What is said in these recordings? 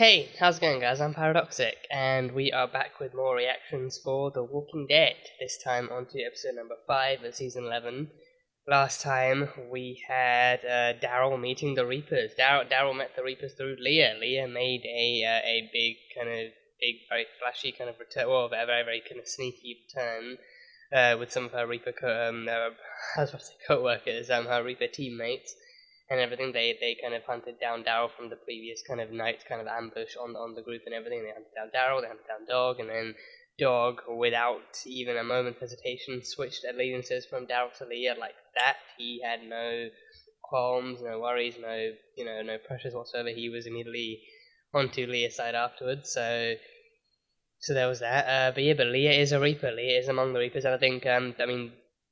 Hey, how's it going, guys? I'm Paradoxic, and we are back with more reactions for The Walking Dead. This time on to episode number 5 of season 11. Last time we had Daryl meeting the Reapers. Daryl met the Reapers through Leah. Leah made a big very flashy kind of return, well, a very kind of sneaky return with some of her Reaper I was about to say co-workers, her Reaper teammates and everything. They kind of hunted down Daryl from the previous kind of night's kind of ambush on the group and everything. They hunted down Daryl, they hunted down Dog, and then Dog, without even a moment's hesitation, switched allegiances from Daryl to Leah like that. He had no qualms, no worries, no pressures whatsoever. He was immediately onto Leah's side afterwards. So there was that. But Leah is a Reaper. Leah is among the Reapers, and I think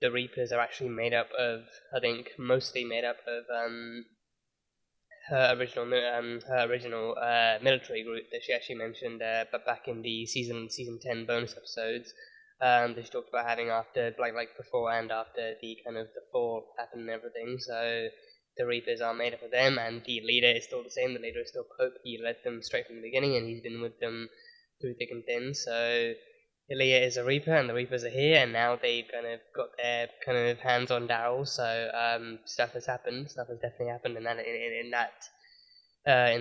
the Reapers are actually made up of, mostly made up of her original military group that she actually mentioned, but back in the season 10 bonus episodes, that she talked about having after, like before and after the kind of the fall happened and everything. So the Reapers are made up of them, and the leader is still the same. The leader is still Pope. He led them straight from the beginning, and he's been with them through thick and thin. So Leah is a Reaper, and the Reapers are here, and now they've kind of got their kind of hands on Daryl. So stuff has happened. Stuff has definitely happened in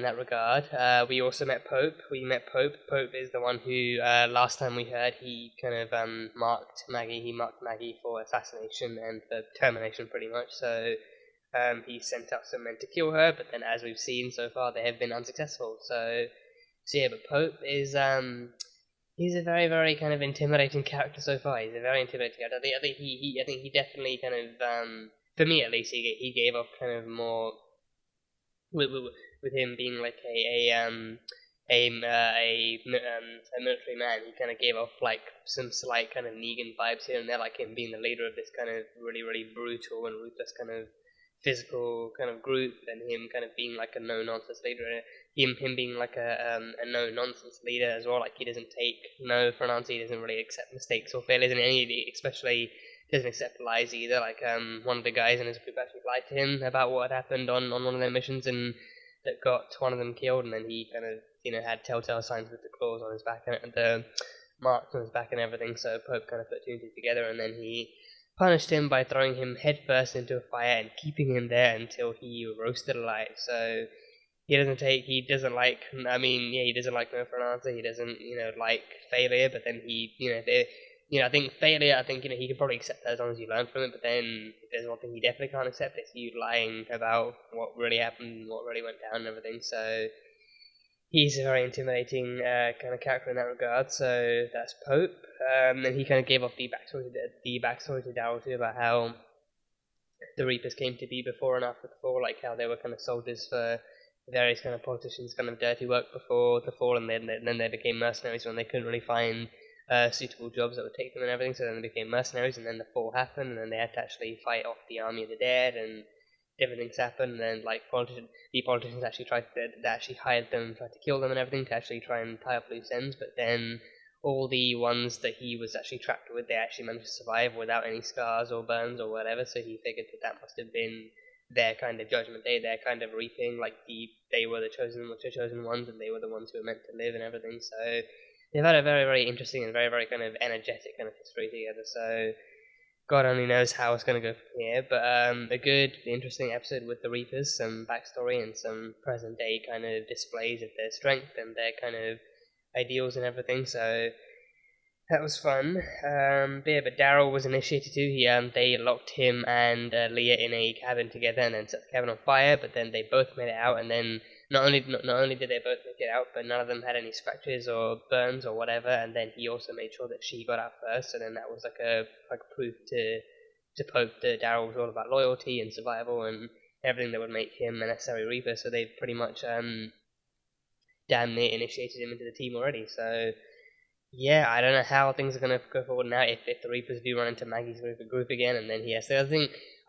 that regard. We also met Pope. We met Pope. Pope is the one who last time we heard he kind of marked Maggie. He marked Maggie for assassination and for termination, pretty much. So he sent out some men to kill her, but then as we've seen so far, they have been unsuccessful. So yeah, but Pope is he's a very, very kind of intimidating character so far. He's a very intimidating character. I think he definitely kind of, for me at least, he gave off kind of more with him being like a military man. He kind of gave off like some slight kind of Negan vibes here and there, like him being the leader of this kind of really, really brutal and ruthless kind of physical kind of group, and him kind of being like a no-nonsense leader. Him being like a no-nonsense leader as well. Like he doesn't take no for an answer. He doesn't really accept mistakes or failures in any, especially doesn't accept lies either. Like one of the guys in his group actually lied to him about what had happened on one of their missions, and that got one of them killed. And then he kind of had telltale signs with the claws on his back and the marks on his back and everything. So Pope kind of put two and two together, and then he punished him by throwing him headfirst into a fire and keeping him there until he roasted alive. So he doesn't like no for an answer. He doesn't, like failure, but then I think failure, he could probably accept that as long as you learn from it, but then if there's one thing he definitely can't accept, it's you lying about what really happened, what really went down and everything. So he's a very intimidating kind of character in that regard. So that's Pope. And he kind of gave off the backstory to Daryl too, about how the Reapers came to be before and after the fall, like how they were kind of soldiers for various kind of politicians' kind of dirty work before the fall, and then they became mercenaries when they couldn't really find suitable jobs that would take them and everything. So then they became mercenaries, and then the fall happened, and then they had to actually fight off the army of the dead, and different things happened. And then like the politicians actually actually hired them, tried to kill them and everything to actually try and tie up loose ends. But then all the ones that he was actually trapped with, they actually managed to survive without any scars or burns or whatever. So he figured that must have been their kind of judgment day, their kind of reaping. Like they were the chosen ones, and they were the ones who were meant to live and everything. So they've had a very, very interesting and very, very kind of energetic kind of history together. So God only knows how it's going to go from here, but a good, interesting episode with the Reapers, some backstory and some present day kind of displays of their strength and their kind of ideals and everything. So that was fun. But Daryl was initiated too. They locked him and Leah in a cabin together, and then set the cabin on fire. But then they both made it out, and then not only did they both make it out, but none of them had any scratches or burns or whatever. And then he also made sure that she got out first, and then that was like a proof to Pope that Daryl was all about loyalty and survival and everything that would make him a necessary Reaper. So they've pretty much damn near initiated him into the team already. So yeah, I don't know how things are going to go forward now if the Reapers do run into Maggie's group again, and then he has to.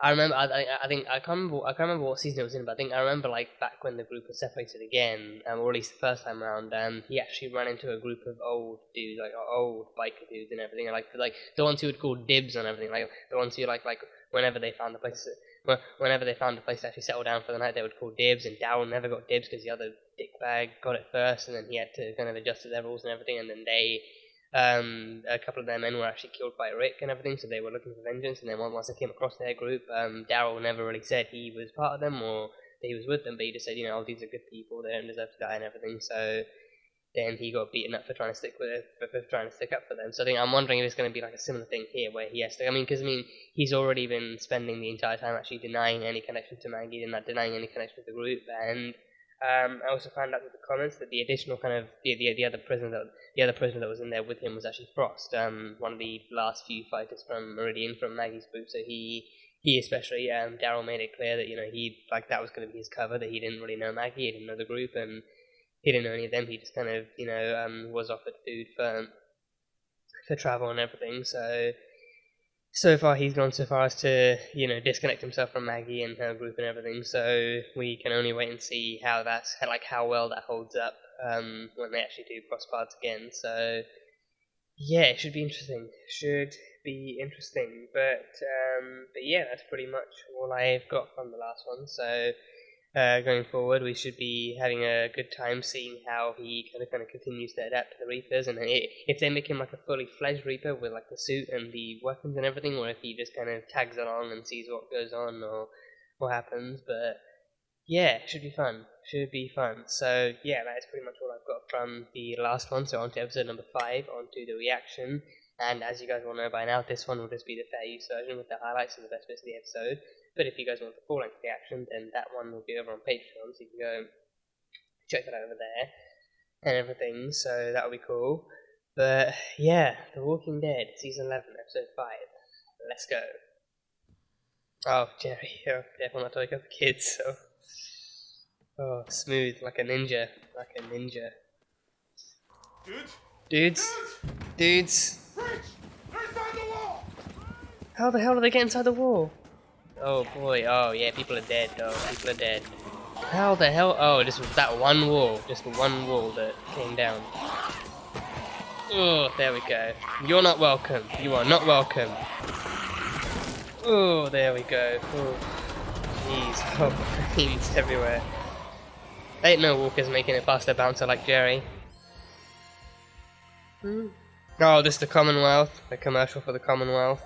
I can't remember what season it was in, but I think I remember like back when the group was separated again, or at least the first time around, he actually ran into a group of old dudes, like old biker dudes and everything, like the ones who would call dibs on everything, like the ones who like whenever they found a place to actually settle down for the night, they would call dibs, and Daryl never got dibs because the other dickbag got it first, and then he had to kind of adjust to their rules and everything, and then they, a couple of their men were actually killed by Rick and everything, so they were looking for vengeance, and then once they came across their group, Daryl never really said he was part of them, or that he was with them, but he just said, oh, these are good people, they don't deserve to die and everything, so then he got beaten up for trying to stick up for them. So I'm wondering if it's going to be like a similar thing here, where he has to. Because he's already been spending the entire time actually denying any connection to Maggie and not denying any connection to the group. And I also found out with the comments that the additional kind of the other prisoner that was in there with him was actually Frost, one of the last few fighters from Meridian, from Maggie's group. So he especially, Daryl made it clear that he that was going to be his cover, that he didn't really know Maggie, he didn't know the group, and he didn't know any of them. He just kind of, was offered food for travel and everything. So far he's gone so far as to, disconnect himself from Maggie and her group and everything. So we can only wait and see how well that holds up when they actually do cross paths again. So yeah, it should be interesting. But yeah, that's pretty much all I've got from the last one. So. Going forward, we should be having a good time seeing how he kind of continues to adapt to the Reapers, and if they make him like a fully fledged Reaper with like the suit and the weapons and everything, or if he just kind of tags along and sees what goes on or what happens. But yeah, it should be fun. So yeah, that is pretty much all I've got from the last one. So on to episode number 5, on to the reaction. And as you guys will know by now, this one will just be the fair use version with the highlights and the best bits of the episode. But if you guys want the full-length reaction, then that one will be over on Patreon, so you can go check that out over there and everything, so that will be cool. But yeah, The Walking Dead, Season 11, Episode 5. Let's go. Oh, Jerry, careful not to wake up the kids, so... Oh, smooth, like a ninja. Dudes! How the hell did they get inside the wall? Oh boy, oh yeah, people are dead. How the hell? Oh, just that one wall. Just the one wall that came down. Oh, there we go. You're not welcome. You are not welcome. Oh, there we go. Oh, jeez. Oh, brains everywhere. Ain't no walkers making it past the bouncer like Jerry. Oh, this is the Commonwealth. The commercial for the Commonwealth.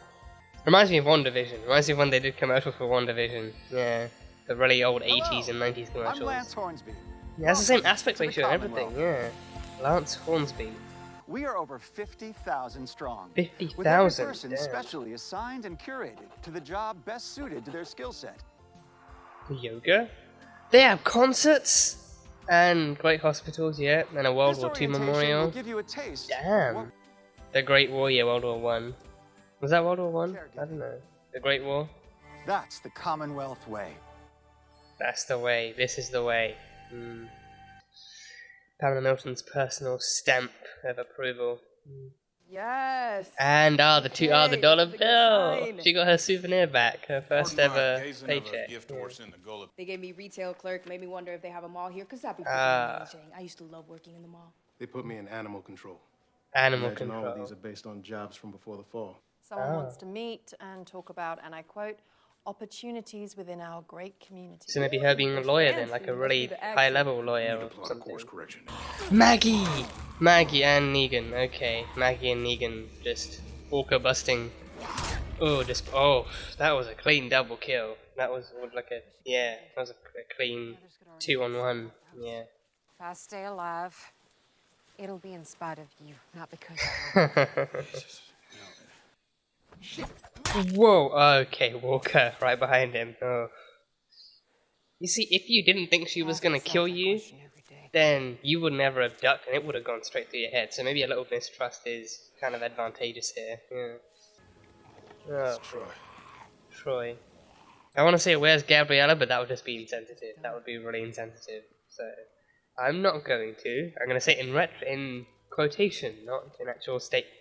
Reminds me of WandaVision. Reminds me of when they did commercials for WandaVision. Yeah. The really old 80s and 90s commercials. I'm Lance Hornsby. Yeah, that's the same aspect ratio and everything, yeah. Lance Hornsby. We are over 50,000 strong. 50,000? With every person specially assigned and curated to the job best suited to their skill set. Yoga? They have concerts? And great hospitals, yeah. And a World War II memorial. Will give you a taste. Damn. The Great War, yeah, World War One. Was that World War One? I don't know. The Great War? That's the Commonwealth way. That's the way. This is the way. Pamela Milton's personal stamp of approval. Yes. And the dollar bill. She got her souvenir back. Her first ever paycheck. They gave me retail clerk. Made me wonder if they have a mall here, because that'd be pretty amazing. I used to love working in the mall. They put me in animal control. Animal Imagine control. all of these are based on jobs from before the fall. Someone wants to meet and talk about, and I quote, opportunities within our great community. So maybe her being a lawyer then, like a really high-level lawyer or something. Course correction. Maggie and Negan. Okay, Maggie and Negan just walker busting. Oh, that was a clean double kill. That was like a clean 2-on-1. Yeah. If I stay alive, it'll be in spite of you, not because of you. Whoa, okay, Walker, right behind him. Oh. You see, if you didn't think she was gonna kill you, then you would never have ducked and it would have gone straight through your head. So maybe a little mistrust is kind of advantageous here. Yeah. Oh, Troy. I want to say where's Gabriella, but that would just be insensitive. That would be really insensitive. So I'm not going to. I'm going to say in quotation, not in actual statement.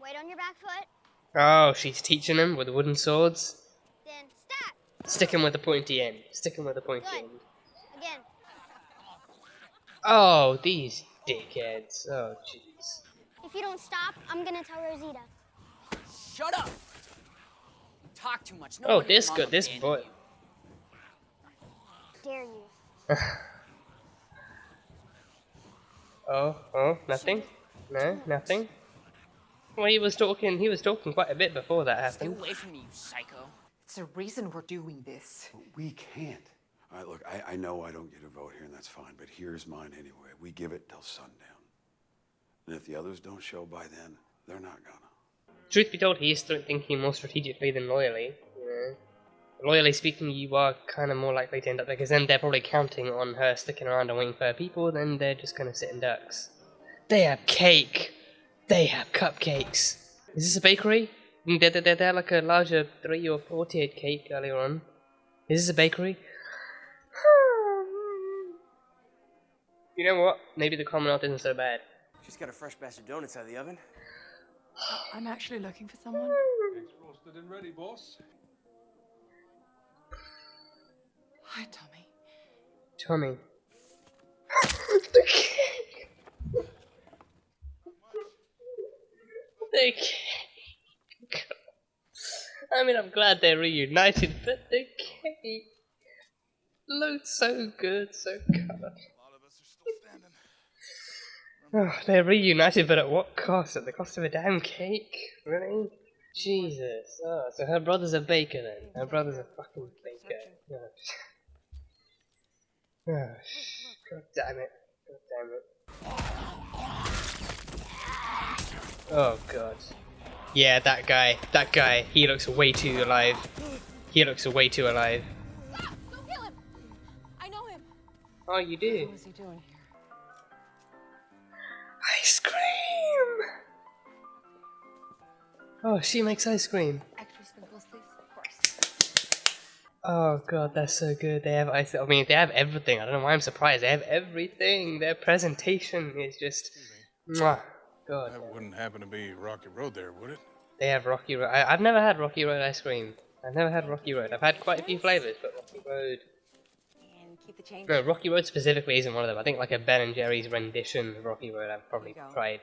Wait on your back foot. Oh, she's teaching him with wooden swords. Then stop. Stick him with the pointy end. Stick him with the pointy Good. end. Again. Oh, these dickheads. Oh, jeez. If you don't stop, I'm gonna tell Rosita. Shut up! You talk too much. Oh, this boy. Dare you? Oh, nothing? No, nothing? Well, he was talking quite a bit before that Stay happened. away from me, you psycho. It's the reason we're doing this. But we can't. All right, look, I know I don't get a vote here, and that's fine, but here's mine anyway. We give it till sundown. And if the others don't show by then, they're not gonna. Truth be told, he is thinking more strategically than loyally. You know? Loyally speaking, you are kind of more likely to end up there, because then they're probably counting on her sticking around and waiting for her people, then they're just kind of sitting ducks. They have cake! They have cupcakes! Is this a bakery? They had like a larger 3 or 4 tiered cake earlier on. Is this a bakery? You know what? Maybe the Commonwealth isn't so bad. Just got a fresh batch of donuts out of the oven. I'm actually looking for someone. Eggs roasted and ready, boss. Hi, Tommy. Tommy. The cake! The cake! I mean, I'm glad they're reunited, but the cake looks so good, so colourful. Oh, they're reunited, but at what cost? At the cost of a damn cake? Really? Jesus. Oh, so her brother's a baker then. Her brother's a fucking baker. Oh, God damn it. God damn it. Oh god. Yeah, that guy, he looks way too alive. He looks way too alive. Don't kill him! I know him. Oh, you do? What is he doing here? Ice cream! Oh, she makes ice cream. Extra sprinkles, please. Of course. Oh god, that's so good. They have ice. I mean, they have everything. I don't know why I'm surprised. They have everything. Their presentation is just, mwah. God. That wouldn't happen to be Rocky Road there, would it? They have Rocky Road. I've never had Rocky Road ice cream. I've never had Rocky Road. I've had quite a few flavors, but Rocky Road. And keep the change. No, Rocky Road specifically isn't one of them. I think like a Ben and Jerry's rendition of Rocky Road I've probably tried.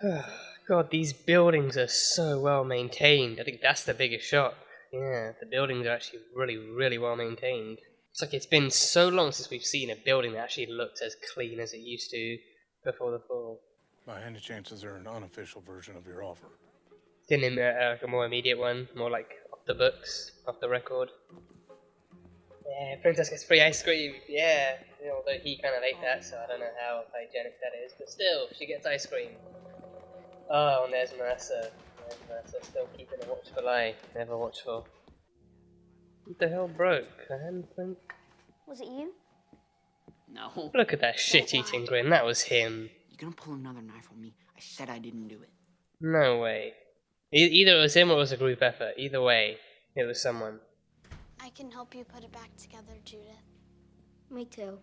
Yeah. God, these buildings are so well maintained. I think that's the biggest shock. Yeah, the buildings are actually really, really well maintained. It's like it's been so long since we've seen a building that actually looks as clean as it used to before the fall. By any chance, is there an unofficial version of your offer? Didn't like a more immediate one, more like off the books, off the record. Yeah, Princess gets free ice cream. Yeah, although he kind of ate that, so I don't know how hygienic that is. But still, she gets ice cream. Oh, and there's Mercer. There's Mercer, still keeping a watchful eye. Never watchful. What the hell broke? A handprint? Was it you? No. Look at that shit-eating grin. That was him. You gonna pull another knife on me? I said I didn't do it. No way. Either it was him or it was a group effort. Either way, it was someone. I can help you put it back together, Judith. Me too.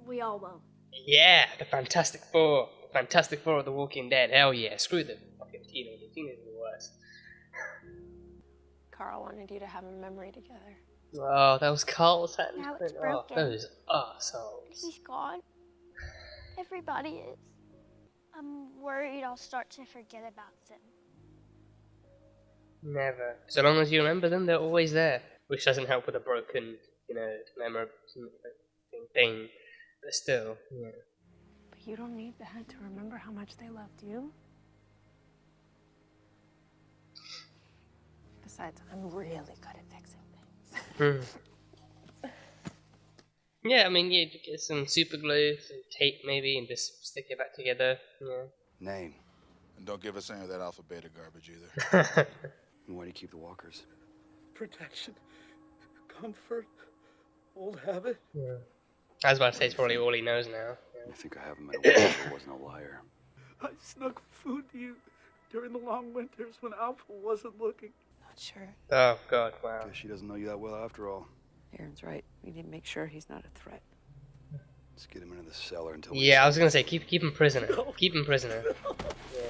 We all will. Yeah, the Fantastic Four. The Fantastic Four of The Walking Dead. Hell yeah. Screw the fucking teenagers. Teenagers are the worst. Carl wanted you to have a memory together. Oh, that was Carl's hand. Now it's Oh, broken. those assholes. He's gone. Everybody is. I'm worried I'll start to forget about them. Never. So long as you remember them, they're always there. Which doesn't help with a broken, memory thing. But still, yeah. But you don't need that to remember how much they loved you. Besides, I'm really good at fixing things. Yeah, I mean, you get some super glue, some tape maybe, and just stick it back together. Yeah. Name. And don't give us any of that alpha beta garbage either. And why do you keep the walkers? Protection, comfort, old habit. Yeah. I was about to say it's probably all he knows now. I think I have him at a walker who wasn't a liar. I snuck food to you during the long winters when Alpha wasn't looking. Not sure. Oh god, wow. Guess she doesn't know you that well after all. Aaron's right. We need to make sure he's not a threat. Let's get him into the cellar until we Yeah, I was gonna say keep him prisoner. Keep him prisoner. Yeah.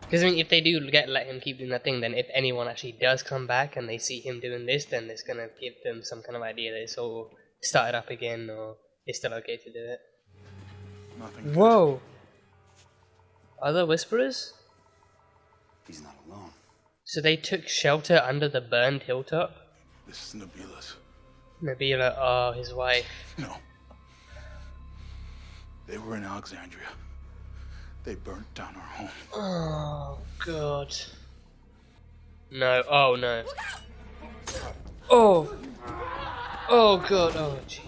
Because I mean, if they do let him keep doing that thing, then if anyone actually does come back and they see him doing this, then it's gonna give them some kind of idea that it's all started up again, or it's still okay to do it. Nothing. Whoa! Are there whisperers? He's not alone. So they took shelter under the burned hilltop? This is Nabila's. Nabila, oh, his wife. No. They were in Alexandria. They burnt down our home. Oh god. No. Oh no. Oh. Oh god. Oh jeez.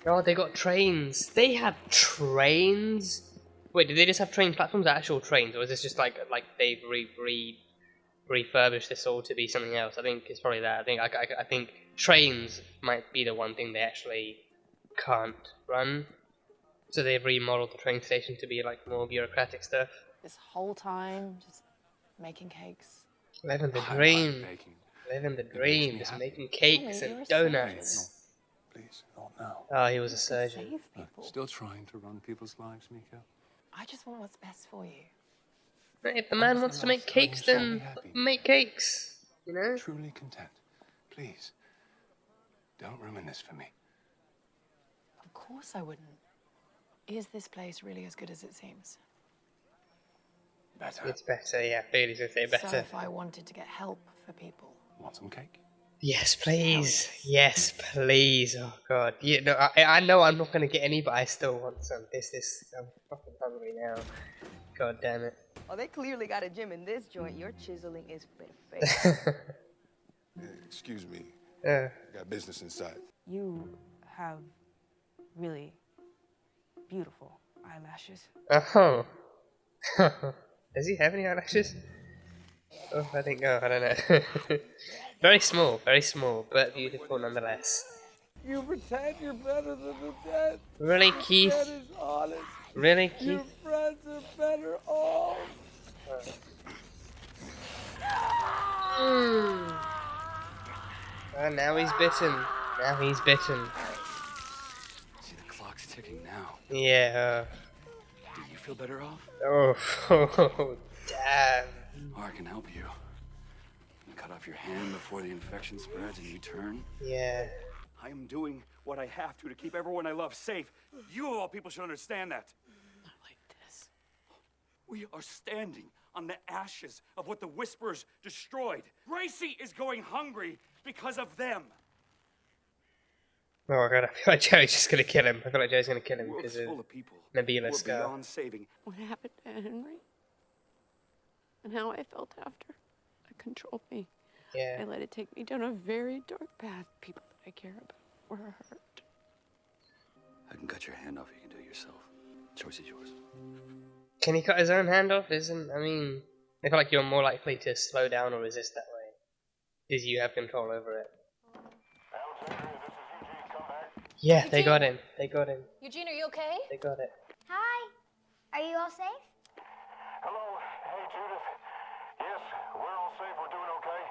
Oh, they got trains. They have trains. Wait, did they just have train platforms, or actual trains, or is this just like they've refurbished this all to be something else? I think it's probably that. I think trains might be the one thing they actually can't run. So they've remodeled the train station to be like more bureaucratic stuff. This whole time, just making cakes. Living the dream. Living the dream. Just making cakes and donuts. Please, not now. Oh, he was a surgeon. Save people. Still trying to run people's lives, Miko. I just want what's best for you. If the man wants to make cakes, then make cakes. You know? Truly content. Please, don't ruin this for me. Of course I wouldn't. Is this place really as good as it seems? Better. It's better, yeah. Felix would say better. So if I wanted to get help for people, Want some cake? Yes, please. Yes, please. Oh god. You know, I know I'm not gonna get any, but I still want some. I'm fucking hungry now. God damn it. Oh, they clearly got a gym in this joint. Your chiseling is perfect. Excuse me. Yeah. I got business inside. You have really beautiful eyelashes. Oh. Does he have any eyelashes? Oh, I think. Oh, I don't know. Very small, but beautiful nonetheless. You pretend you're better than the dead. Really, Keith? That is honest. Really, Keith? Your friends are better off. Oh, now he's bitten. Now he's bitten. See, the clock's ticking now. Yeah. Do you feel better off? Oh, damn. Or I can help you. Cut off your hand before the infection spreads and you turn. Yeah. I am doing what I have to keep everyone I love safe. You of all people should understand that. Not like this. We are standing on the ashes of what the Whisperers destroyed. Gracie is going hungry because of them. Oh my god, I feel like Joe's just gonna kill him. I feel like Joe's gonna kill him World's because of full of people Nabila's who are girl. beyond saving. what happened to Henry? And how I felt after. It controlled me. Yeah. I let it take me down a very dark path. People that I care about were hurt. I can cut your hand off. You can do it yourself. Choice is yours. Can he cut his own hand off? I mean, I feel like you're more likely to slow down or resist that way. Because you have control over it. Yeah, they got him. They got him. Eugene, are you okay? They got it. Hi. Are you all safe? Hello. Hey, Judith. Yes, we're all safe. We're doing okay.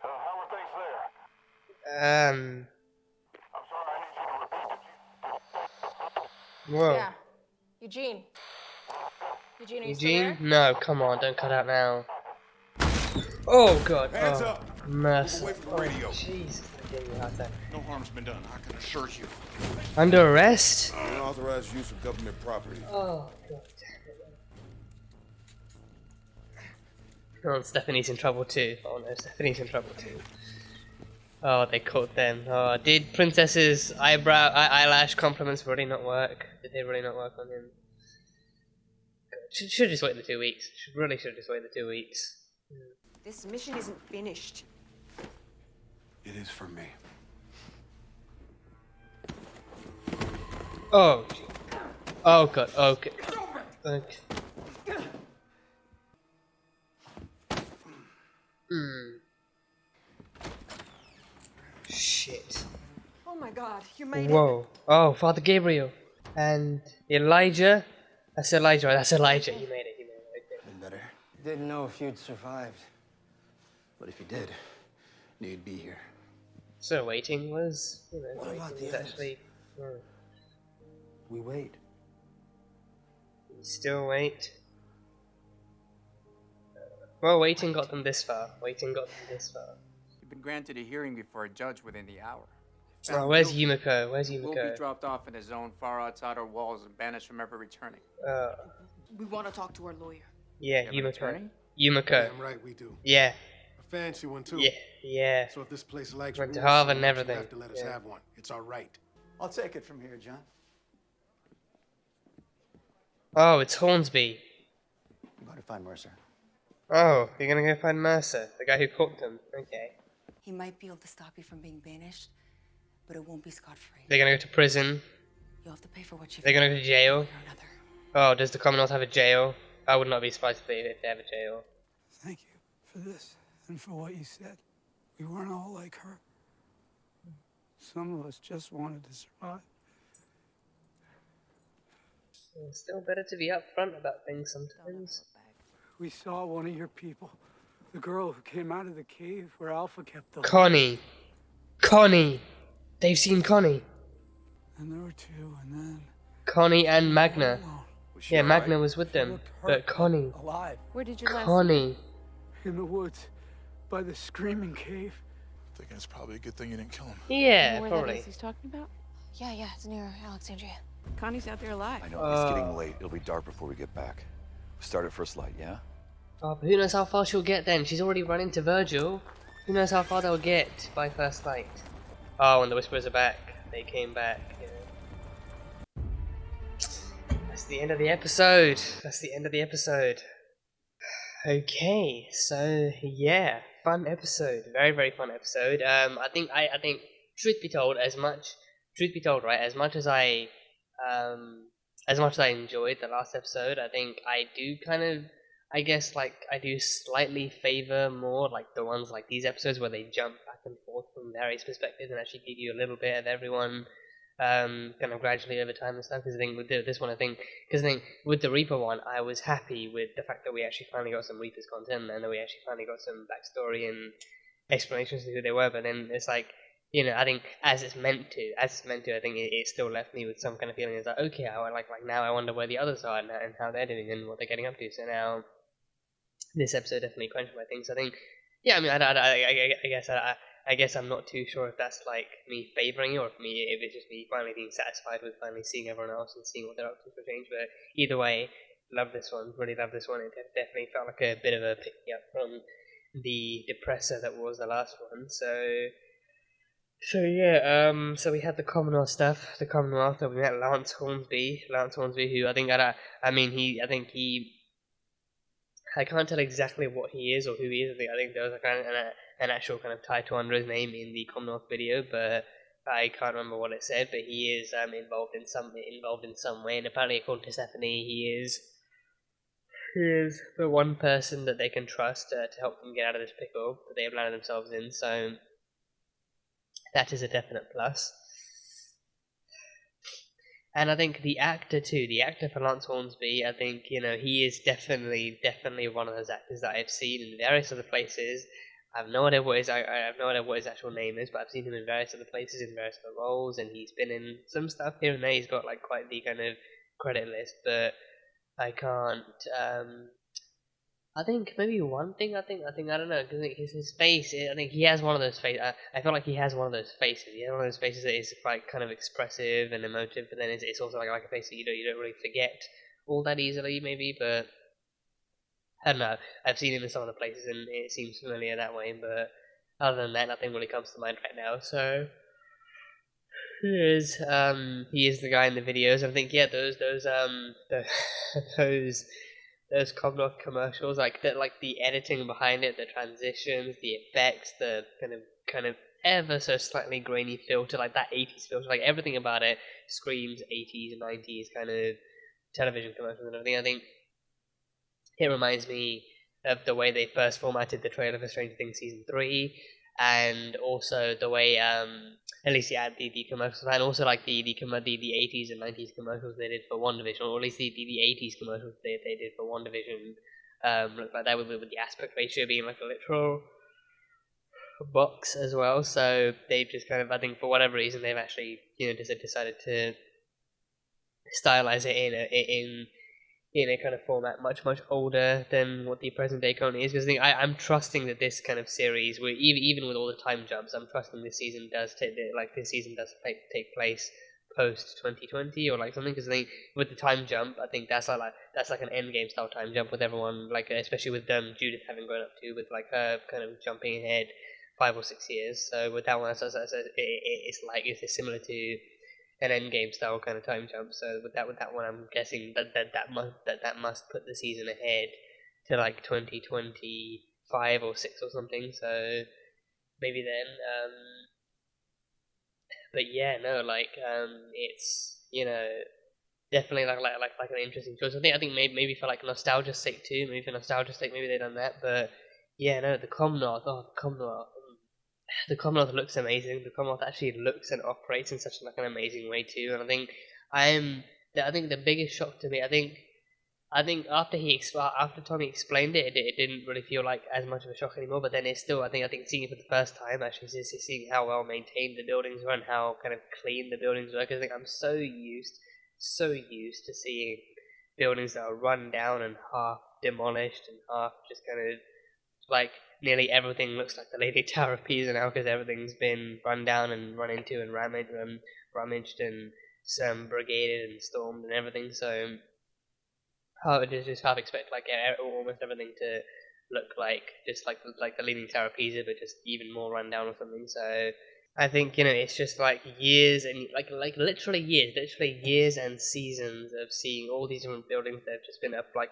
How are things there? I'm sorry, I need you to repeat. Whoa. Yeah. Eugene. Eugene, are you Eugene? No, come on, don't cut out now. Oh god. Hands oh, up. Mercy. Move away from the radio. Jesus, that gave me a heart attack. No harm's been done, I can assure you. Under arrest? Unauthorized use of government property. Oh god damn it. Oh, Stephanie's in trouble too. Oh no, Stephanie's in trouble too. Oh, they caught them. Oh, did Princess's eyelash compliments really not work? Did they really not work on him? Should just wait the 2 weeks. Really should just wait the 2 weeks. This mission isn't finished. It is for me. Oh. Oh god. Okay. Okay. Shit. Oh my god, you made Whoa. Oh, Father Gabriel. And Elijah. That's Elijah. That's Elijah. You made it. You made it. Been better. Didn't know if you'd survived. But if you did, knew you'd be here. So waiting was, you know, What waiting about the was others? actually. We wait. Still wait. Well, waiting got them this far. Waiting got them this far. You've been granted a hearing before a judge within the hour. Oh, where's Yumiko? Where's Will be Yumiko? dropped off in a zone far outside our walls and banished from ever returning. We want to talk to our lawyer. Yeah, You have an Yumiko. attorney? Yumiko. Damn right we do. Yeah. A fancy one too. Yeah. Yeah. So if this place likes Went to rules so Harvard and much, everything. you have to let us have one. It's our right. I'll take it from here, John. Oh, it's Hornsby. I'm going to find Mercer. Oh, you're gonna go find Mercer, the guy who cooked him. Okay. He might be able to stop you from being banished, but it won't be scot-free. They're gonna go to prison. You'll have to pay for what you've They're gonna done, go to jail. one way or another. Oh, does the Commonwealth have a jail? I would not be surprised if they have a jail. Thank you for this and for what you said. We weren't all like her. Some of us just wanted to survive. It's still better to be upfront about things sometimes. We saw one of your people, the girl who came out of the cave where Alpha kept the Connie! Connie! They've seen Connie. And there were two, and then Connie and Magna. Was she Yeah, all Magna right? was with them. looked hurt, But Connie. alive. Where did you last Connie. In the woods, by the screaming cave. I think it's probably a good thing you didn't kill him. Yeah, where probably. that is he's talking about? Yeah, it's near Alexandria. Connie's out there alive. I know, it's getting late. It'll be dark before we get back. Start at first light, yeah? Oh, but who knows how far she'll get then? She's already run into Virgil. Who knows how far they'll get by first light? Oh, and the Whisperers are back. They came back. Yeah. That's the end of the episode. That's the end of the episode. Okay, so yeah, fun episode. Very, very fun episode. I think, truth be told, right, as much as I enjoyed the last episode, I think I do kind of, I guess, like, I do slightly favor more, like, the ones like these episodes where they jump back and forth from various perspectives and actually give you a little bit of everyone, kind of gradually over time and stuff. Because I think with this one, with the Reaper one, I was happy with the fact that we actually finally got some Reapers content and that we actually finally got some backstory and explanations to who they were. But then it's like, you know, I think as it's meant to, I think it still left me with some kind of feeling. It's like, okay, like now I wonder where the others are and how they're doing and what they're getting up to. So now this episode definitely quenched my things. I think, yeah, I mean, I guess I'm not too sure if that's like me favoring it or if it's just me finally being satisfied with finally seeing everyone else and seeing what they're up to for change. But either way, love this one. Really love this one. It definitely felt like a bit of a pick me up from the depressor that was the last one. So yeah, so we had the Commonwealth stuff. The Commonwealth, we met Lance Hornsby, who I can't tell exactly what he is or who he is. I think there was an actual kind of title under his name in the Commonwealth video, but I can't remember what it said. But he is involved in some way, and apparently, according to Stephanie, he is the one person that they can trust to help them get out of this pickle that they have landed themselves in. So that is a definite plus. And I think the actor for Lance Hornsby, I think, you know, he is definitely one of those actors that I've seen in various other places. I have no idea what his actual name is, but I've seen him in various other places, in various other roles, and he's been in some stuff here and there. He's got like quite the kind of credit list, but I can't. I think maybe one thing. I don't know, because his face. I think he has one of those faces. I feel like he has one of those faces. He has one of those faces that is quite kind of expressive and emotive, but then it's also like a face that you don't really forget all that easily, maybe. But I don't know. I've seen him in some other places, and it seems familiar that way. But other than that, nothing really comes to mind right now. So he is the guy in the videos. I think those Commonwealth commercials, like the editing behind it, the transitions, the effects, the kind of ever so slightly grainy filter, like that 80s filter, like everything about it screams 80s and 90s kind of television commercials and everything. I think it reminds me of the way they first formatted the trailer for Stranger Things Season 3, and also the way, at least the commercials, and also like the 80s and 90s commercials they did for WandaVision, or at least the 80s commercials they did for WandaVision, looked like that with the aspect ratio being like a literal box as well. So they've just kind of, I think for whatever reason, they've actually, you know, just decided to stylize it in a kind of format much older than what the present day currently is. Because I'm trusting that this kind of series, even with all the time jumps, I'm trusting this season does take place post 2020 or like something. Because I think with the time jump, I think that's like an Endgame style time jump with everyone, like especially with Judith having grown up too, with like her kind of jumping ahead 5 or 6 years. So with that one, it's similar to an Endgame style kind of time jump. So with that one, I'm guessing that must put the season ahead to like 2025 or 6 or something. So maybe then. But yeah, no, like it's definitely like an interesting choice. I think maybe for like nostalgia's sake too. Maybe for nostalgia's sake, maybe they've done that. But yeah, no, the Commonwealth. Oh, the Commonwealth. The Commonwealth looks amazing. The Commonwealth actually looks and operates in such like an amazing way too. And I think the biggest shock to me. I think after Tommy explained it, it didn't really feel like as much of a shock anymore. But then it's still, I think seeing it for the first time, actually seeing how well maintained the buildings were and how kind of clean the buildings were. Because I think I'm so used to seeing buildings that are run down and half demolished and half just kind of like nearly everything looks like the Leaning Tower of Pisa now, because everything's been run down and run into and rummaged and brigaded and stormed and everything. So I would just half expect like almost everything to look like just like the Leaning Tower of Pisa, but just even more run down or something. So I think it's just like years and like literally years and seasons of seeing all these different buildings that have just been up like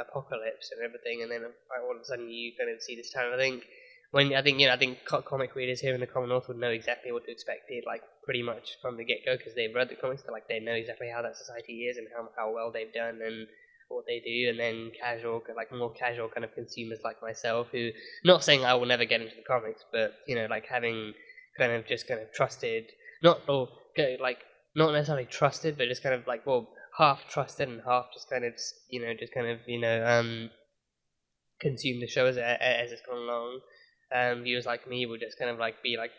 apocalypse and everything, and then all of a sudden you kind of see this town. I think comic readers here in the Commonwealth would know exactly what to expect here, like pretty much from the get go, because they've read the comics. So like they know exactly how that society is and how well they've done and what they do. And then more casual kind of consumers like myself, who, not saying I will never get into the comics, but like having kind of trusted, not necessarily trusted, but just kind of like, well, half trusted and half just kind of consume the show as it's gone along. Viewers like me would just kind of like be like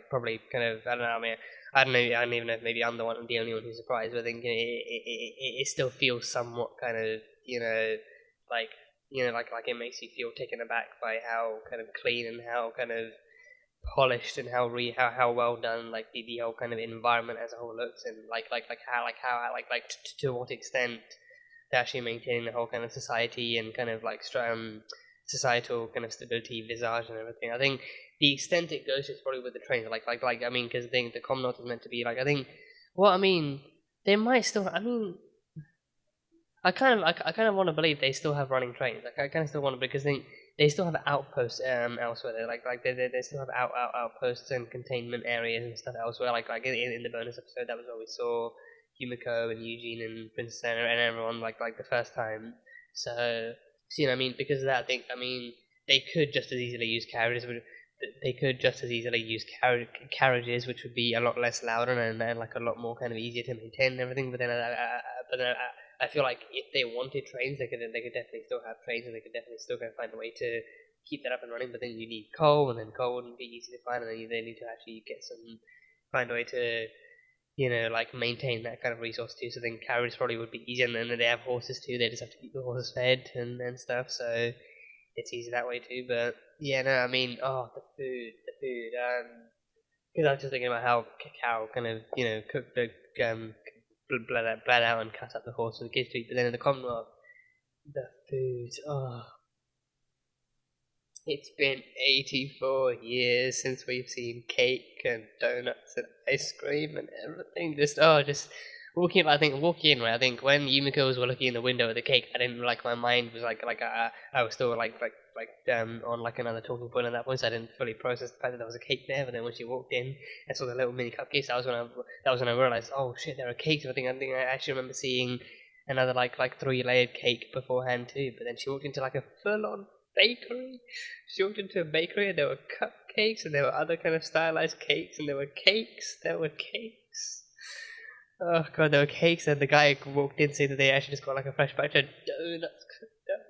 probably kind of, I don't know. I don't even know if maybe I'm the only one who's surprised, but I think it still feels somewhat kind of like it makes you feel taken aback by how kind of clean and how kind of polished and how well done like the whole kind of environment as a whole looks, and how to what extent they're actually maintaining the whole kind of society and kind of like societal kind of stability visage and everything. I think the extent it goes is probably with the trains, because I think the Commonwealth is meant to be they might still. I kind of want to believe they still have running trains. I kind of still want to, because they still have outposts elsewhere. They still have outposts and containment areas and stuff elsewhere. Like in the bonus episode, that was where we saw Yumiko and Eugene and Princess Anna and everyone like the first time. So because of that, they could just as easily use carriages. Carriages, which would be a lot less louder and like a lot more kind of easier to maintain and everything. But then I feel like if they wanted trains, they could definitely still have trains, and they could definitely still find a way to keep that up and running. But then you need coal, and then coal wouldn't be easy to find, and then they need to actually find a way to maintain that kind of resource too. So then carriages probably would be easier, and then they have horses too. They just have to keep the horses fed and stuff. So it's easy that way too. But yeah, no, the food. Because I was just thinking about how Carol kind of cooked the bled out and cut up the horse for the kids to eat. But then in the Commonwealth, the food. It's been 84 years since we've seen cake and donuts and ice cream and everything. Just walking in. I think when Yumiko was looking in the window at the cake, I didn't my mind was I was still on like another talking point at that point, so I didn't fully process the fact that there was a cake there. But then when she walked in and saw the little mini cupcakes, that was when I realized, oh shit, there are cakes. I think I actually remember seeing another like 3-layered cake beforehand too. But then she walked into like a full-on bakery. She walked into a bakery and there were cupcakes and there were other kind of stylized cakes and there were cakes. Oh god, there were cakes, and the guy walked in saying that they actually just got like a fresh batch of donuts.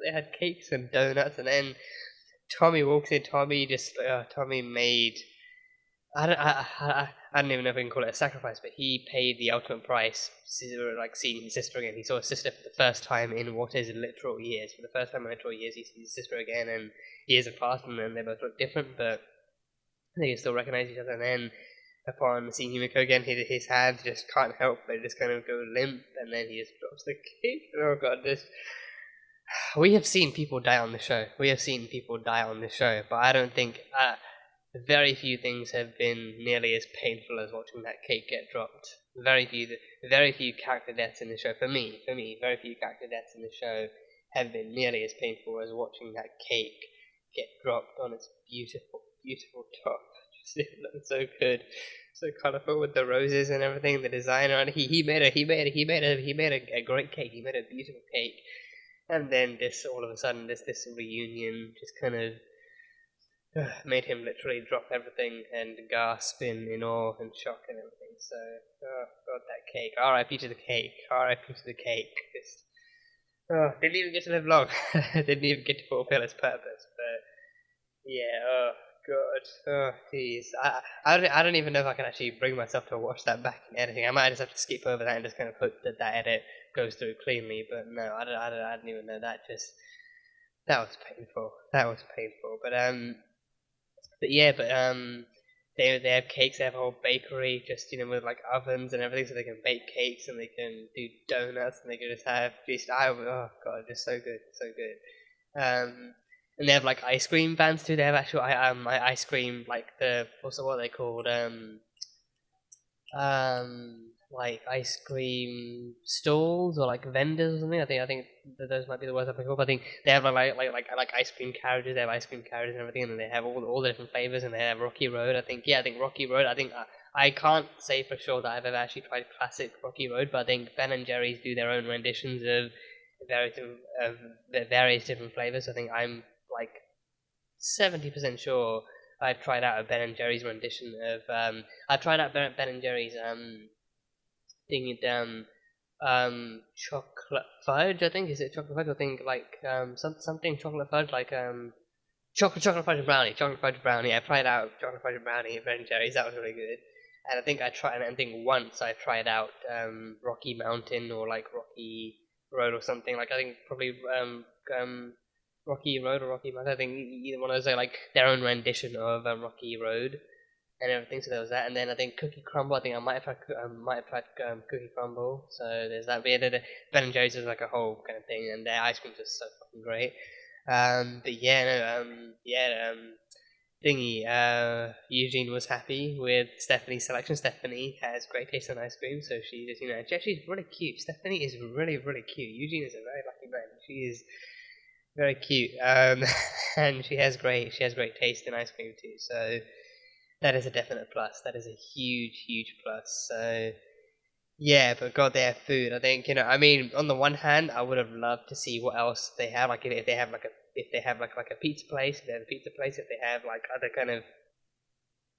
They had cakes and donuts, and then Tommy walks in. Tommy made. I don't even know if we can call it a sacrifice, but he paid the ultimate price, seeing his sister again. He saw his sister for the first time in what is literal years. For the first time in literal years, he sees his sister again, and years have passed, and then they both look different, but they can still recognize each other. And then upon seeing Yumiko again, his hands just can't help but just kind of go limp, and then he just drops the cake. Oh god, we have seen people die on the show. But I don't think very few things have been nearly as painful as watching that cake get dropped. Very few character deaths in the show, for me, very few character deaths in the show have been nearly as painful as watching that cake get dropped on its beautiful, beautiful top. Just, it looked so good, so colourful with the roses and everything. The designer, and he made a great cake. He made a beautiful cake, and then this all of a sudden this reunion just kind of made him literally drop everything and gasp in awe and shock and everything. So, oh god, that cake. R.I.P. to the cake. R.I.P. to the cake. Just, didn't even get to live long. Didn't even get to fulfill its purpose. But yeah, oh god, oh jeez. I don't even know if I can actually bring myself to watch that back in editing. I might just have to skip over that and just kind of hope that edit goes through cleanly. But no, I don't even know that. That was painful. That was painful. But they have cakes. They have a whole bakery, just with like ovens and everything, so they can bake cakes and they can do donuts and they can just have oh god, just so good, so good. And they have like ice cream vans too. They have actual ice cream, like what are they called? Like ice cream stalls or like vendors or something. I think that those might be the words I'm looking for. I think they have like ice cream carriages. They have ice cream carriages and everything, and they have all the different flavors. And they have Rocky Road. I think Rocky Road. I think I can't say for sure that I've ever actually tried classic Rocky Road, but I think Ben and Jerry's do their own renditions of various different flavors. I think I'm like 70% sure I've tried out a Ben and Jerry's rendition of. I've tried out Ben and Jerry's chocolate fudge. I think, is it chocolate fudge? I think like something chocolate fudge, like chocolate fudge brownie. I tried out chocolate fudge brownie at Ben and Jerry's. That was really good. And I think once I tried out Rocky Mountain or like Rocky Road or something. Like I think probably Rocky Road or Rocky Mountain. I think either one of those are like their own rendition of Rocky Road and everything. So there was that, and then I think Cookie Crumble. I think I might have tried Cookie Crumble. So there's that. But yeah, Ben and Jerry's is like a whole kind of thing, and their ice cream is just so fucking great. But yeah, Eugene was happy with Stephanie's selection. Stephanie has great taste in ice cream, so she just, she's really cute. Stephanie is really, really cute. Eugene is a very lucky man. She is very cute, and she has great taste in ice cream too. So that is a definite plus. That is a huge, huge plus. So yeah, but God, they have food. I think I mean, on the one hand, I would have loved to see what else they have. Like if they have like a pizza place, if they have a pizza place, if they have like other kind of,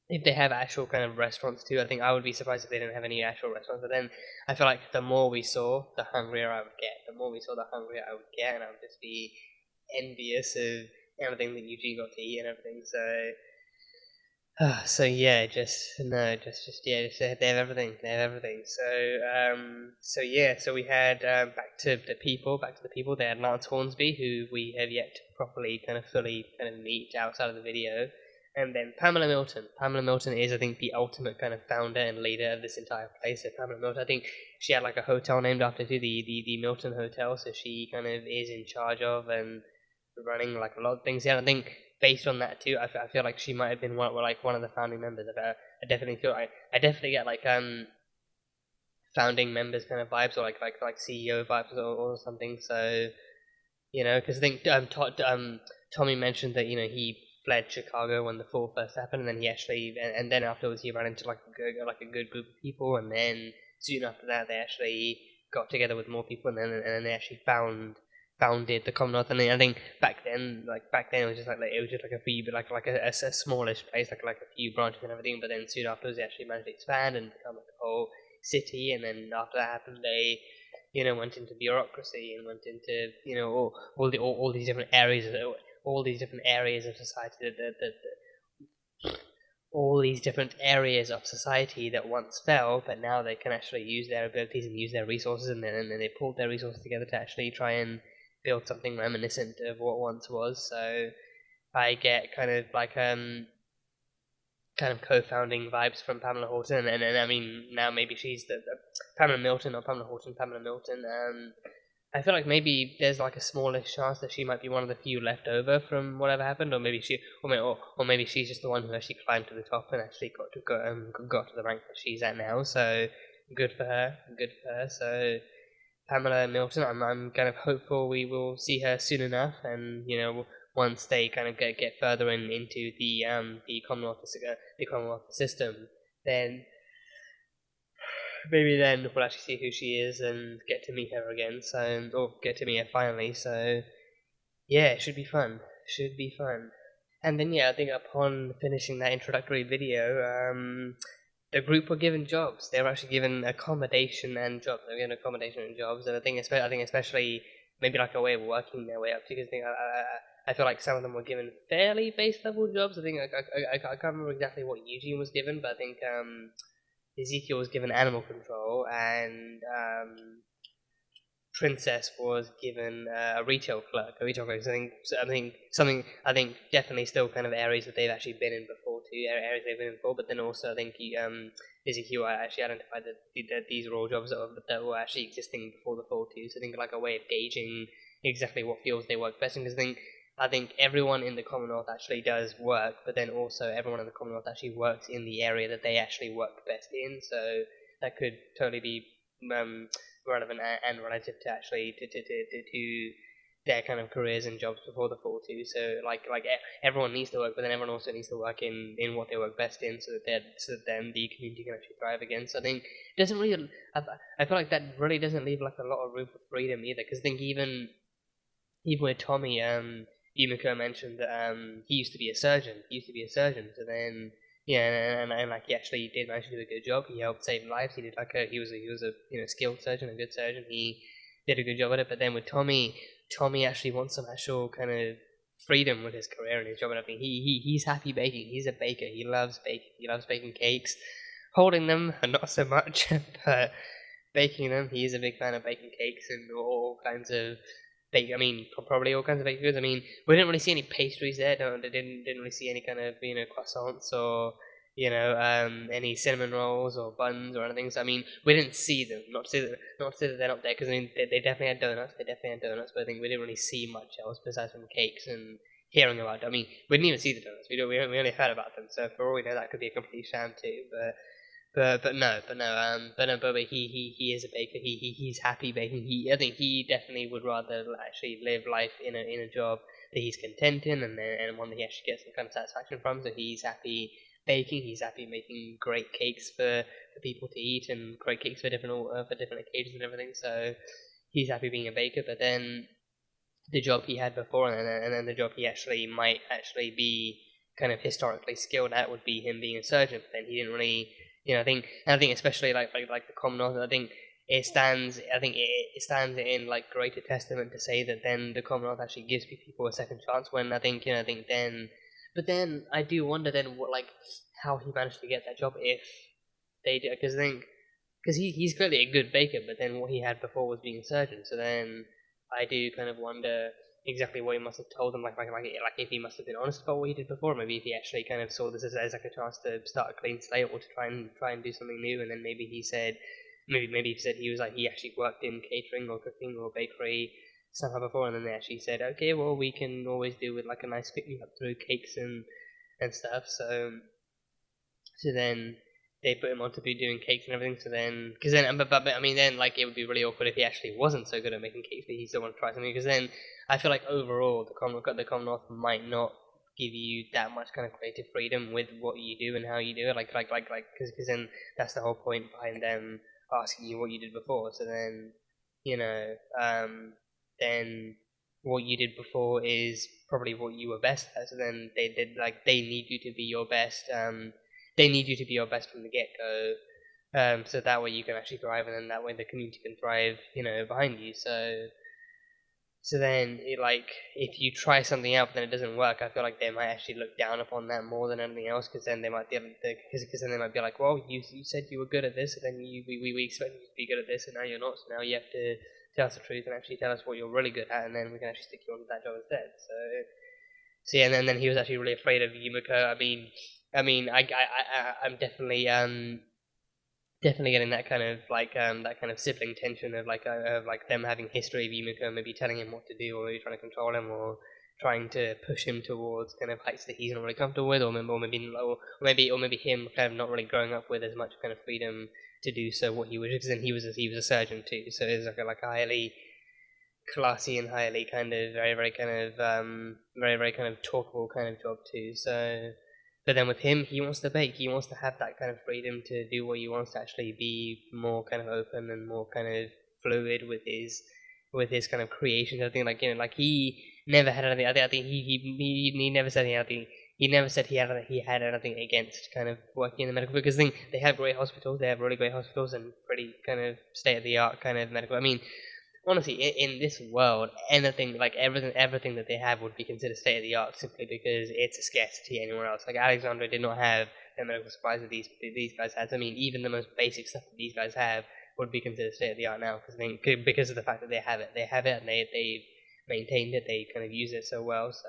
if they have actual kind of restaurants too. I think I would be surprised if they didn't have any actual restaurants. But then I feel like the more we saw, the hungrier I would get. The more we saw, the hungrier I would get, and I would just be envious of everything that Eugene got to eat and everything. So yeah, they have everything. They have everything. So we had back to the people. They had Lance Hornsby, who we have yet to properly fully meet outside of the video, and then Pamela Milton. Pamela Milton is, I think, the ultimate kind of founder and leader of this entire place. So Pamela Milton, I think she had like a hotel named after her too, the Milton Hotel. So she kind of is in charge of and running like a lot of things. Yeah, I think based on that too, I feel like she might have been one of the founding members of her. I definitely get like founding members kind of vibes, or like CEO vibes or something. So because I think Tommy mentioned that he fled Chicago when the fall first happened, and then he actually and then afterwards he ran into like a good group of people, and then soon after that they actually got together with more people, and then they actually founded the Commonwealth. And I think back then it was just like a few, like a smallish place, like a few branches and everything. But then soon afterwards, they actually managed to expand and become like a whole city. And then after that happened, they went into bureaucracy and went into all these different areas of society all these different areas of society that once fell, but now they can actually use their abilities and use their resources, and then they pulled their resources together to actually try and build something reminiscent of what once was. So I get kind of co-founding vibes from Pamela Horton, and I mean now maybe she's the Pamela Milton or Pamela Horton. Pamela Milton. I feel like maybe there's like a smallish chance that she might be one of the few left over from whatever happened, or maybe maybe she's just the one who actually climbed to the top and actually got to the rank that she's at now. So good for her, good for her. So Pamela Milton, I'm kind of hopeful we will see her soon enough, and once they kind of get further into the Commonwealth system, then maybe then we'll actually see who she is and get to meet her again. So, or get to meet her finally. So yeah, it should be fun. Should be fun. And then I think upon finishing that introductory video, the group were given jobs. They were actually given accommodation and jobs. They were given accommodation and jobs, and I think especially maybe like a way of working their way up. Because I feel like some of them were given fairly base level jobs. I think I can't remember exactly what Eugene was given, but I think Ezekiel was given animal control, and Princess was given a retail clerk. So I think definitely still kind of areas that they've actually been in before too, areas they've been in before. But then also I think Ezekiel actually identified that these were all jobs that were actually existing before the fall too. So I think like a way of gauging exactly what fields they work best in. Because I think everyone in the Commonwealth actually does work, but then also everyone in the Commonwealth actually works in the area that they actually work best in. So that could totally be relevant and relative to actually to their kind of careers and jobs before the fall too. So like everyone needs to work, but then everyone also needs to work in what they work best in, so that then the community can actually thrive again. So I think it doesn't really. I feel like that really doesn't leave like a lot of room for freedom either. Because I think even with Tommy, Yumiko mentioned that he used to be a surgeon. So then and like he actually did manage to do a good job. He helped save lives. He did he was a skilled surgeon, a good surgeon. He did a good job at it. But then with Tommy actually wants some actual kind of freedom with his career and his job and everything. He's happy baking. He's a baker. He loves baking. He loves baking cakes. Holding them, not so much, but baking them. He's a big fan of baking cakes and all kinds of probably all kinds of baked goods. I mean, we didn't really see any pastries there. Didn't really see any kind of croissants or any cinnamon rolls or buns or anything. So I mean, we didn't see them. Not to say that they're not there, because I mean they definitely had donuts. But I think we didn't really see much else besides from cakes and hearing about them. I mean, we didn't even see the donuts. We only heard about them. So for all we know, that could be a complete sham too. But he is a baker. He's happy baking. I think he definitely would rather actually live life in a job that he's content in, and one that he actually gets some kind of satisfaction from. So he's happy baking. He's happy making great cakes for people to eat, and great cakes for different occasions and everything. So he's happy being a baker. But then the job he had before, and then the job he actually might actually be kind of historically skilled at would be him being a surgeon. But then he didn't really. I think especially like the Commonwealth, I think it stands in like greater testament to say that then the Commonwealth actually gives people a second chance. When I think then I do wonder then how he managed to get that job if they do, because he's clearly a good baker, but then what he had before was being a surgeon. So then I do kind of wonder exactly what he must have told them, like if he must have been honest about what he did before, maybe if he actually kind of saw this as like a chance to start a clean slate or to try and do something new, and then maybe he said he was like he actually worked in catering or cooking or bakery somehow before, and then they actually said, okay, well we can always do with like a nice pick me up through cakes and stuff. So then they put him on to be doing cakes and everything. So then, but I mean, then like it would be really awkward if he actually wasn't so good at making cakes, but he still wanted to try something. Because then I feel like overall the Commonwealth might not give you that much kind of creative freedom with what you do and how you do it. Because then that's the whole point behind them asking you what you did before. So then then what you did before is probably what you were best at. So then they need you to be your best. They need you to be your best from the get-go, so that way you can actually thrive, and then that way the community can thrive, behind you. So then, if you try something out, but then it doesn't work, I feel like they might actually look down upon that more than anything else, because then they might be like, well, you said you were good at this, and then we expect you to be good at this, and now you're not. So now you have to tell us the truth and actually tell us what you're really good at, and then we can actually stick you onto that job instead. So yeah, and then he was actually really afraid of Yumiko. I'm definitely definitely getting that kind of sibling tension of like them having history of Yumiko maybe telling him what to do, or maybe trying to control him, or trying to push him towards kind of heights that he's not really comfortable with, or maybe him kind of not really growing up with as much kind of freedom to do so what he wishes. And he was a surgeon too, so it's like a highly classy and highly kind of very kind of talkable kind of job too. So, but then with him, he wants to bake. He wants to have that kind of freedom to do what he wants, to actually be more kind of open and more kind of fluid with his kind of creations. I think like he never had anything. I think he never said anything. He never said he had anything against kind of working in the medical field, because I think they have great hospitals. They have really great hospitals and pretty kind of state of the art kind of medical. I mean, honestly, in this world, everything that they have would be considered state of the art simply because it's a scarcity anywhere else. Like Alexandria did not have the medical supplies that these guys had. I mean, even the most basic stuff that these guys have would be considered state of the art now, because of the fact that they have it, and they've maintained it. They kind of use it so well. So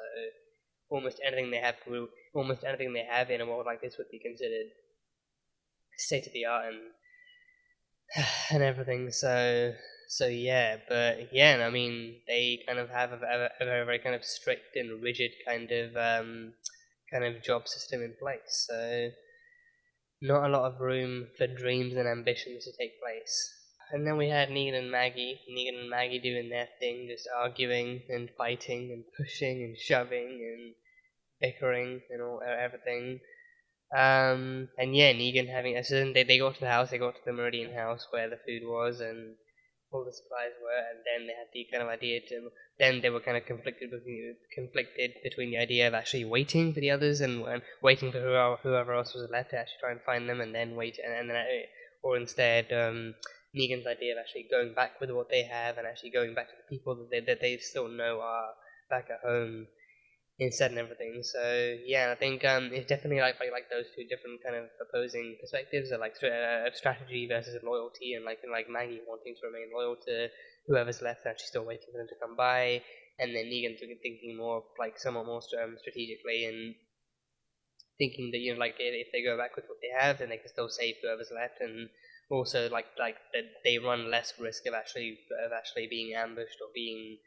almost anything they have in a world like this would be considered state of the art and everything. So yeah, but yeah, I mean, they kind of have a very kind of strict and rigid kind of job system in place. So not a lot of room for dreams and ambitions to take place. And then we had Negan and Maggie doing their thing, just arguing and fighting and pushing and shoving and bickering and everything. And yeah, Negan having so they got to the house, they got to the Meridian house where the food was and all the supplies were, and then they had the kind of idea to. Then they were kind of conflicted between the idea of actually waiting for the others and waiting for whoever else was left to actually try and find them, and then wait, or instead Negan's idea of actually going back with what they have and actually going back to the people that they still know are back at home instead and everything. So yeah, I think it's definitely like those two different kind of opposing perspectives of like strategy versus loyalty, and like Maggie wanting to remain loyal to whoever's left and actually still waiting for them to come by, and then Negan thinking more like somewhat more strategically and thinking that like if they go back with what they have, then they can still save whoever's left, and also like that they run less risk of actually being ambushed or being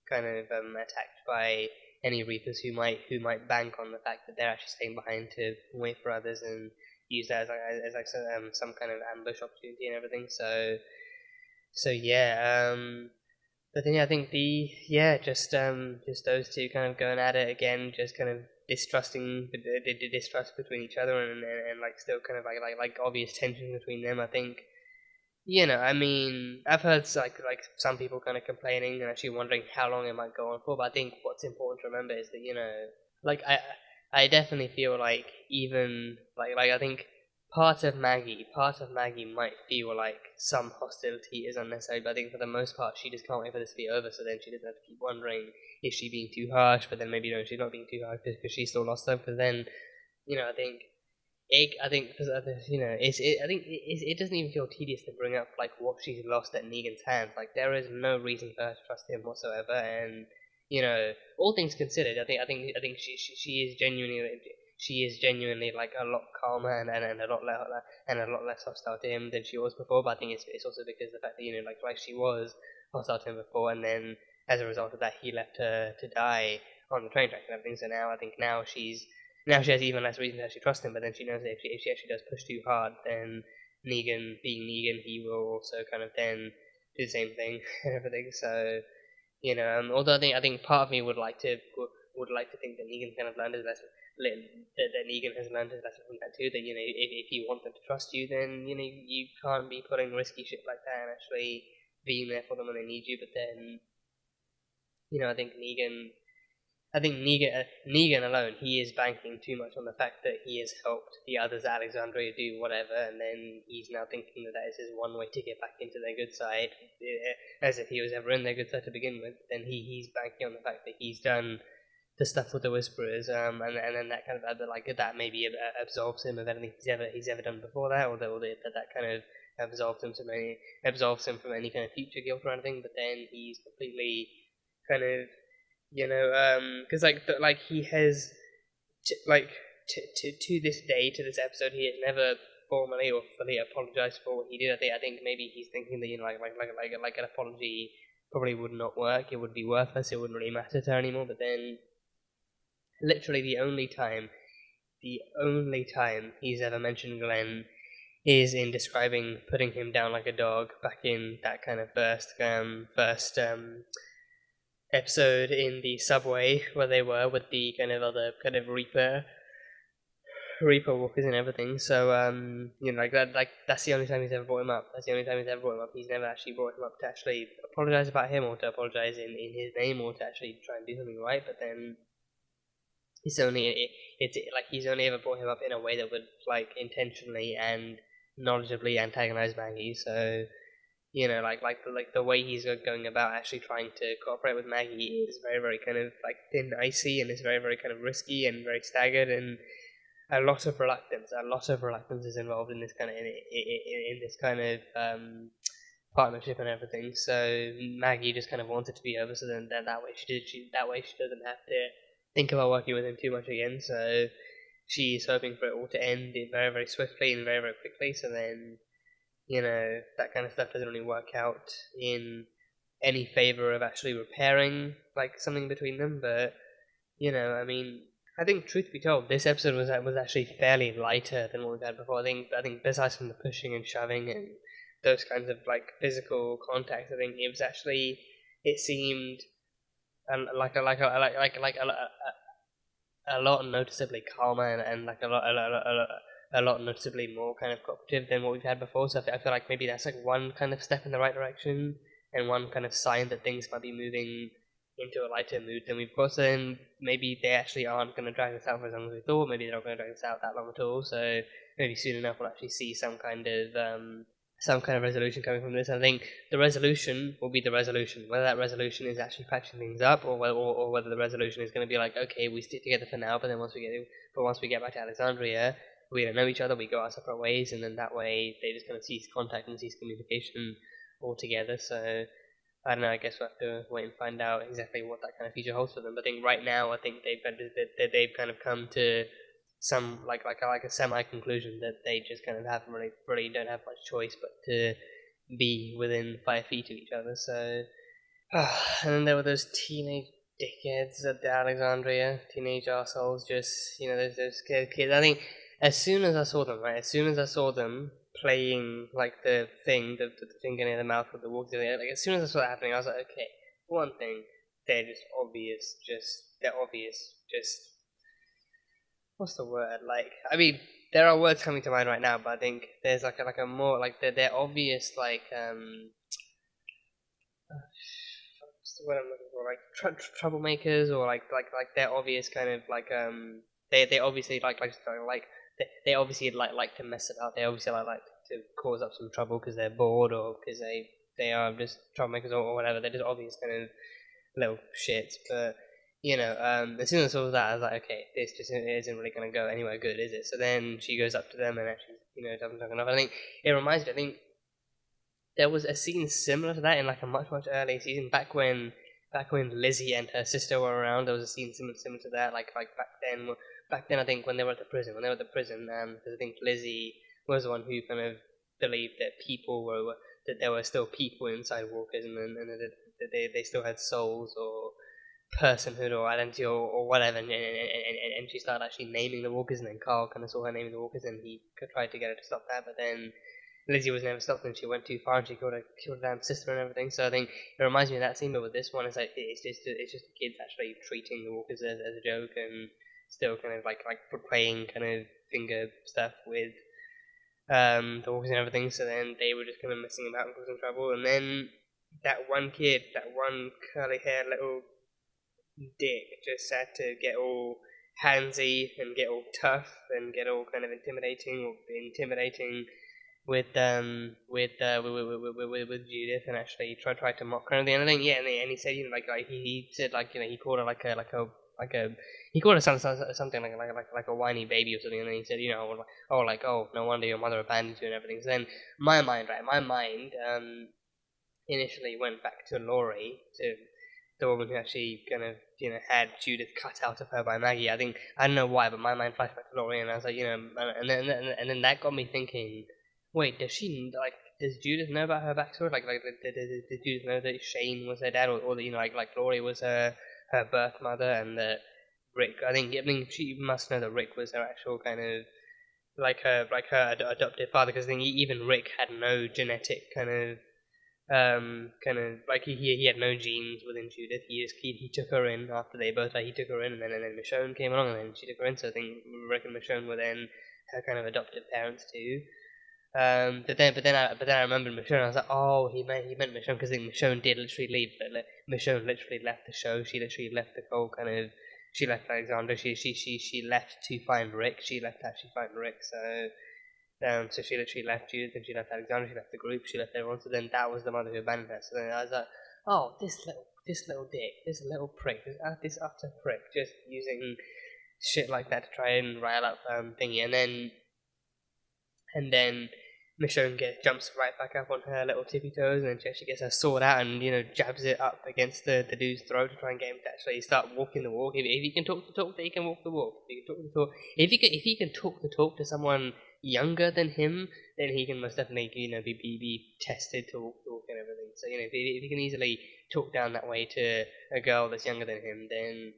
kind of attacked by any Reapers who might bank on the fact that they're actually staying behind to wait for others and use that as some kind of ambush opportunity and everything. So yeah, but then I think just those two kind of going at it again, just kind of distrust between each other and like still kind of like obvious tension between them. I think. I mean, I've heard like some people kind of complaining and actually wondering how long it might go on for, but I think what's important to remember is that, like I definitely feel like even like I think part of Maggie might feel like some hostility is unnecessary, but I think for the most part she just can't wait for this to be over, so then she doesn't have to keep wondering, is she being too harsh? But then maybe no, she's not being too harsh because she still lost them, because then, I think it doesn't even feel tedious to bring up like what she's lost at Negan's hands. Like there is no reason for her to trust him whatsoever, and all things considered, I think she is genuinely like a lot calmer and a lot less hostile to him than she was before. But I think it's also because of the fact that like she was hostile to him before, and then as a result of that he left her to die on the train track and everything. So now she has even less reason to actually trust him, but then she knows that if she actually does push too hard, then Negan, being Negan, he will also kind of then do the same thing and everything. So, although I think part of me would like to think that Negan kind of learned his lesson, that Negan has learned his lesson from that too. That if you want them to trust you, then you can't be putting risky shit like that and actually being there for them when they need you. But then, I think Negan alone, he is banking too much on the fact that he has helped the others, Alexandria, do whatever, and then he's now thinking that is his one way to get back into their good side, as if he was ever in their good side to begin with. Then he's banking on the fact that he's done the stuff with the Whisperers, and then that kind of that maybe absolves him of anything he's ever done before that, or that kind of absolves him from any kind of future guilt or anything. But then he's completely kind of because he has to this day, to this episode, he has never formally or fully apologize for what he did. I think maybe he's thinking that, you know, like an apology probably would not work. It would be worthless. It wouldn't really matter to her anymore. But then, literally the only time he's ever mentioned Glenn is in describing putting him down like a dog back in that kind of first episode in the subway where they were with the kind of other kind of Reaper walkers and everything. So you know, that's the only time he's ever brought him up. He's never actually brought him up to actually apologize about him, or to apologize in his name, or to actually try and do something right. But then he's only ever brought him up in a way that would like intentionally and knowledgeably antagonize Maggie. So, you know, like the way he's going about actually trying to cooperate with Maggie is very, very kind of like thin, icy, and it's very, very kind of risky and very staggered, and a lot of reluctance is involved in this kind of in this kind of partnership and everything. So Maggie just kind of wants it to be over, so then that way she doesn't have to think about working with him too much again. So she's hoping for it all to end very, very swiftly and very, very quickly. So then, you know, that kind of stuff doesn't really work out in any favor of actually repairing like something between them. But, you know, I mean, I think, truth be told, this episode was actually fairly lighter than what we've had before. I think besides from the pushing and shoving and those kinds of like physical contacts, I think it seemed like a lot noticeably calmer and like a lot noticeably more kind of cooperative than what we've had before. So I feel like maybe that's like one kind of step in the right direction, and one kind of sign that things might be moving into a lighter mood than we've got. So then maybe they actually aren't going to drag this out for as long as we thought. Maybe they're not going to drag this out that long at all. So maybe soon enough we'll actually see some kind of resolution coming from this. And I think the resolution will be the resolution. Whether that resolution is actually patching things up, or whether the resolution is going to be like, okay, we stick together for now, but then once we get back to Alexandria, we don't know each other, we go our separate ways, and then that way they just kind of cease contact and cease communication altogether. So I don't know, I guess we'll have to wait and find out exactly what that kind of future holds for them. But I think right now, I think they've kind of come to some like a semi-conclusion that they just kind of haven't really don't have much choice but to be within 5 feet of each other. So, and then there were those teenage dickheads at the Alexandria, teenage assholes, just, you know, those scared kids. I think as soon as I saw them playing like the finger near the mouth with the walkers, like as soon as I saw that happening, I was like, okay, for one thing, they're obvious, what's the word? Like, I mean, there are words coming to mind right now, but I think there's like a more like they're obvious, like what's the word I'm looking for? Like troublemakers, or like they're obvious kind of like they obviously they obviously like to mess it up. They obviously like to cause up some trouble because they're bored, or because they are just troublemakers or whatever. They're just obvious kind of little shits, but. You know, as soon as I saw that, I was like, okay, this just isn't really going to go anywhere good, is it? So then she goes up to them and actually, you know, doesn't talk enough. I think it reminds me, I think there was a scene similar to that in like a much, much earlier season, back when Lizzie and her sister were around. There was a scene similar to that, like back then I think when they were at the prison, because I think Lizzie was the one who kind of believed that that there were still people inside walkers, and that they still had souls or personhood or identity or whatever, and she started actually naming the walkers, and then Carl kind of saw her naming the walkers, and he tried to get her to stop that, but then Lizzie was never stopped, and she went too far, and she killed her damn sister and everything. So I think it reminds me of that scene, but with this one, it's like it's just the kids actually treating the walkers as a joke, and still kind of like playing kind of finger stuff with the walkers and everything. So then they were just kind of messing about and causing trouble, and then that one kid, that one curly haired little dick, just had to get all handsy and get all tough and get all kind of intimidating with Judith, and actually try to mock her and everything. Yeah, and he said, you know, he said, like, you know, he called her he called her something like a whiny baby or something, and then he said, you know, oh, no wonder your mother abandoned you and everything. So then my mind initially went back to Laurie, to the woman who actually kind of, had Judith cut out of her by Maggie. I don't know why, but my mind flashed back to Laurie, and I was like, and then that got me thinking, wait, does Judith know about her backstory? Did Judith know that Shane was her dad, or that, like Laurie was her birth mother, and that Rick, I think she must know that Rick was her actual kind of, like her adoptive father, because I think even Rick had no genetic he had no genes within Judith. He took her in after they both died. He took her in, and then Michonne came along, and then she took her in. So I think Rick and Michonne were then her kind of adoptive parents too. But then I remembered Michonne. I was like, oh, he meant Michonne, because I think Michonne did literally leave. Michonne literally left the show. She literally left the whole kind of. She left Alexander. She left to find Rick. She left to actually find Rick. So she literally left Judith, and she left Alexander, she left the group, she left everyone, so then that was the mother who abandoned her. So then I was like, oh, this little dick, this little prick, this utter prick, just using shit like that to try and rile up thingy, and then Michonne jumps right back up on her little tippy toes, and then she actually gets her sword out and, jabs it up against the dude's throat to try and get him to actually start walking the walk. If he can talk the talk, then he can walk the walk. If he can talk the talk, if he can talk the talk to someone younger than him, then he can most definitely, be tested to walk and everything. So, if he can easily talk down that way to a girl that's younger than him, then,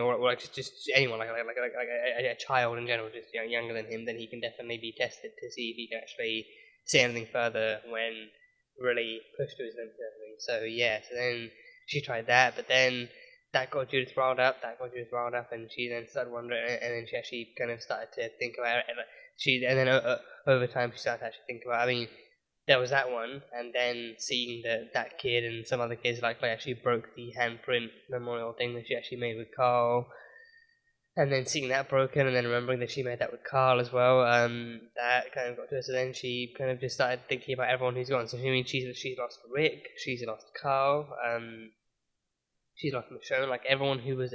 or just anyone, like a child in general, just younger than him, then he can definitely be tested to see if he can actually say anything further when really pushed to his limit and everything. So, yeah, so then she tried that, but then that got Judith riled up, and she then started wondering, and then she actually kind of started to think about it, over time she started to actually think about, there was that one, and then seeing that kid and some other kids actually broke the handprint memorial thing that she actually made with Carl, and then seeing that broken, and then remembering that she made that with Carl as well, that kind of got to her. So then she kind of just started thinking about everyone who's gone. So she's lost Rick, she's lost Carl, she's lost Michonne, everyone who was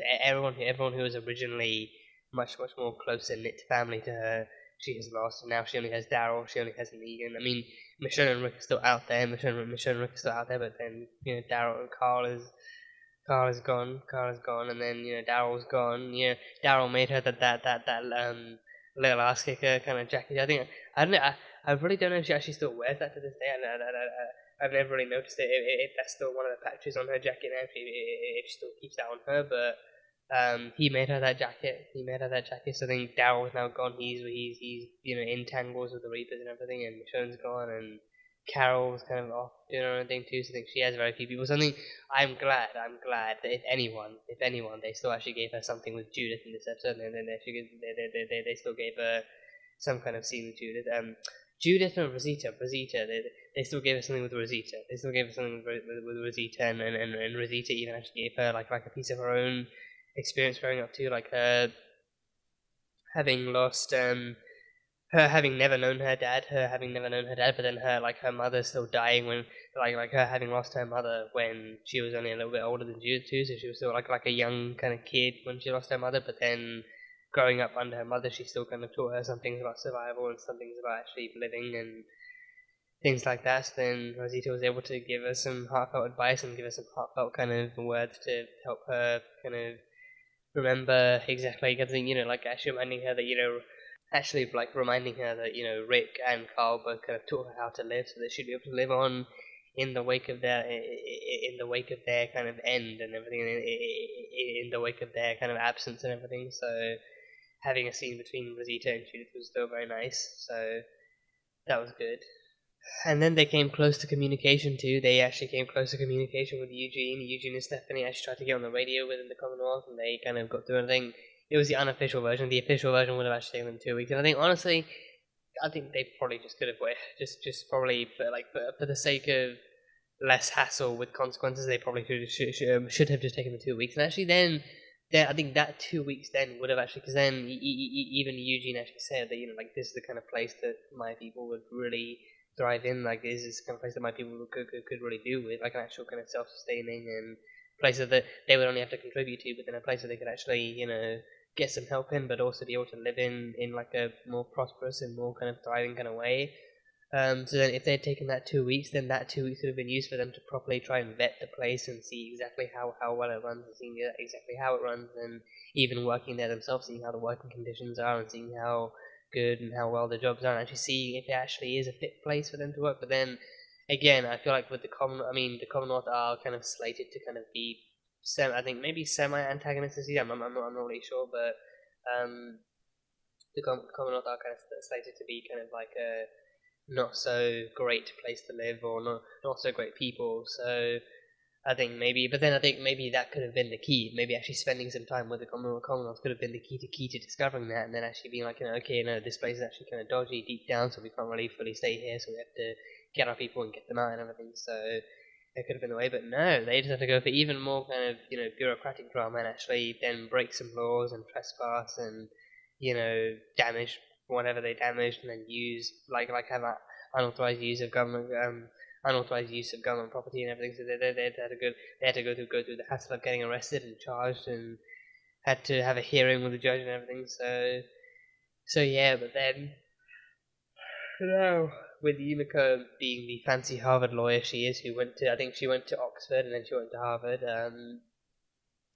originally much more close and knit family to her. She has lost, and now she only has Daryl, she only has Negan. Michonne and Rick are still out there, Michonne and Rick are still out there, but then, Daryl and Carl is gone, and then, Daryl's gone. Daryl made her that little ass kicker kind of jacket. I really don't know if she actually still wears that to this day. I've never really noticed it, if that's still one of the patches on her jacket now, if she still keeps that on her, but he made her that jacket. So I think Daryl is now gone. He's in tangles with the Reapers and everything, and Michonne's gone, and Carol's kind of off doing her own thing too. So I think she has very few people. So I think I'm glad that if anyone, they still actually gave her something with Judith in this episode, and then they still gave her some kind of scene with Judith. Judith and Rosita, they still gave her something with Rosita. They still gave her something with Rosita, and Rosita even actually gave her like a piece of her own experience growing up too, like her having lost, her having never known her dad, but then her mother still dying when, like her having lost her mother when she was only a little bit older than Judith too, so she was still like a young kind of kid when she lost her mother, but then growing up under her mother, she still kind of taught her some things about survival and some things about actually living and things like that. So then Rosita was able to give her some heartfelt advice and give her some heartfelt kind of words to help her kind of remember exactly, because actually reminding her that Rick and Carl both kind of taught her how to live, so that she'd be able to live on in the wake of their kind of end and everything, in the wake of their kind of absence and everything. So having a scene between Rosita and Judith was still very nice. So that was good. And then they came close to communication too. They actually came close to communication with Eugene. Eugene and Stephanie actually tried to get on the radio within the Commonwealth, and they kind of got through everything. It was the unofficial version. The official version would have actually taken them 2 weeks. And I think, honestly, they probably just could have waited. Just probably for the sake of less hassle with consequences, they probably should have just taken the 2 weeks. And actually, then I think that 2 weeks then would have actually, because then even Eugene actually said that this is the kind of place that my people would really thrive in, this is the kind of place that my people could really do with, an actual kind of self-sustaining and place that they would only have to contribute to, but then a place that they could actually, get some help in, but also be able to live in a more prosperous and more kind of thriving kind of way. So then if they'd taken that 2 weeks, then that 2 weeks would have been used for them to properly try and vet the place and see exactly how well it runs, and seeing exactly how it runs, and even working there themselves, seeing how the working conditions are, and seeing how good and how well the jobs are, and actually seeing if it actually is a fit place for them to work. But then, again, I feel like with the Commonwealth are kind of slated to kind of be, I think maybe semi-antagonists this year. I'm not really sure, but the Commonwealth are kind of slated to be kind of like a not so great place to live, or not so great people. So I think maybe that could have been the key. Maybe actually spending some time with the Commonwealth could have been the key to discovering that, and then actually being like, okay, this place is actually kind of dodgy deep down, so we can't really fully stay here, so we have to get our people and get them out and everything. So it could have been the way, but no, they just have to go for even more kind of bureaucratic drama, and actually then break some laws and trespass and damage whatever they damaged, and then use like have unauthorized use of government property and everything. So they had to go through the hassle of getting arrested and charged, and had to have a hearing with the judge and everything. So yeah, but then with Yumiko being the fancy Harvard lawyer she is, who went to Oxford and then she went to Harvard,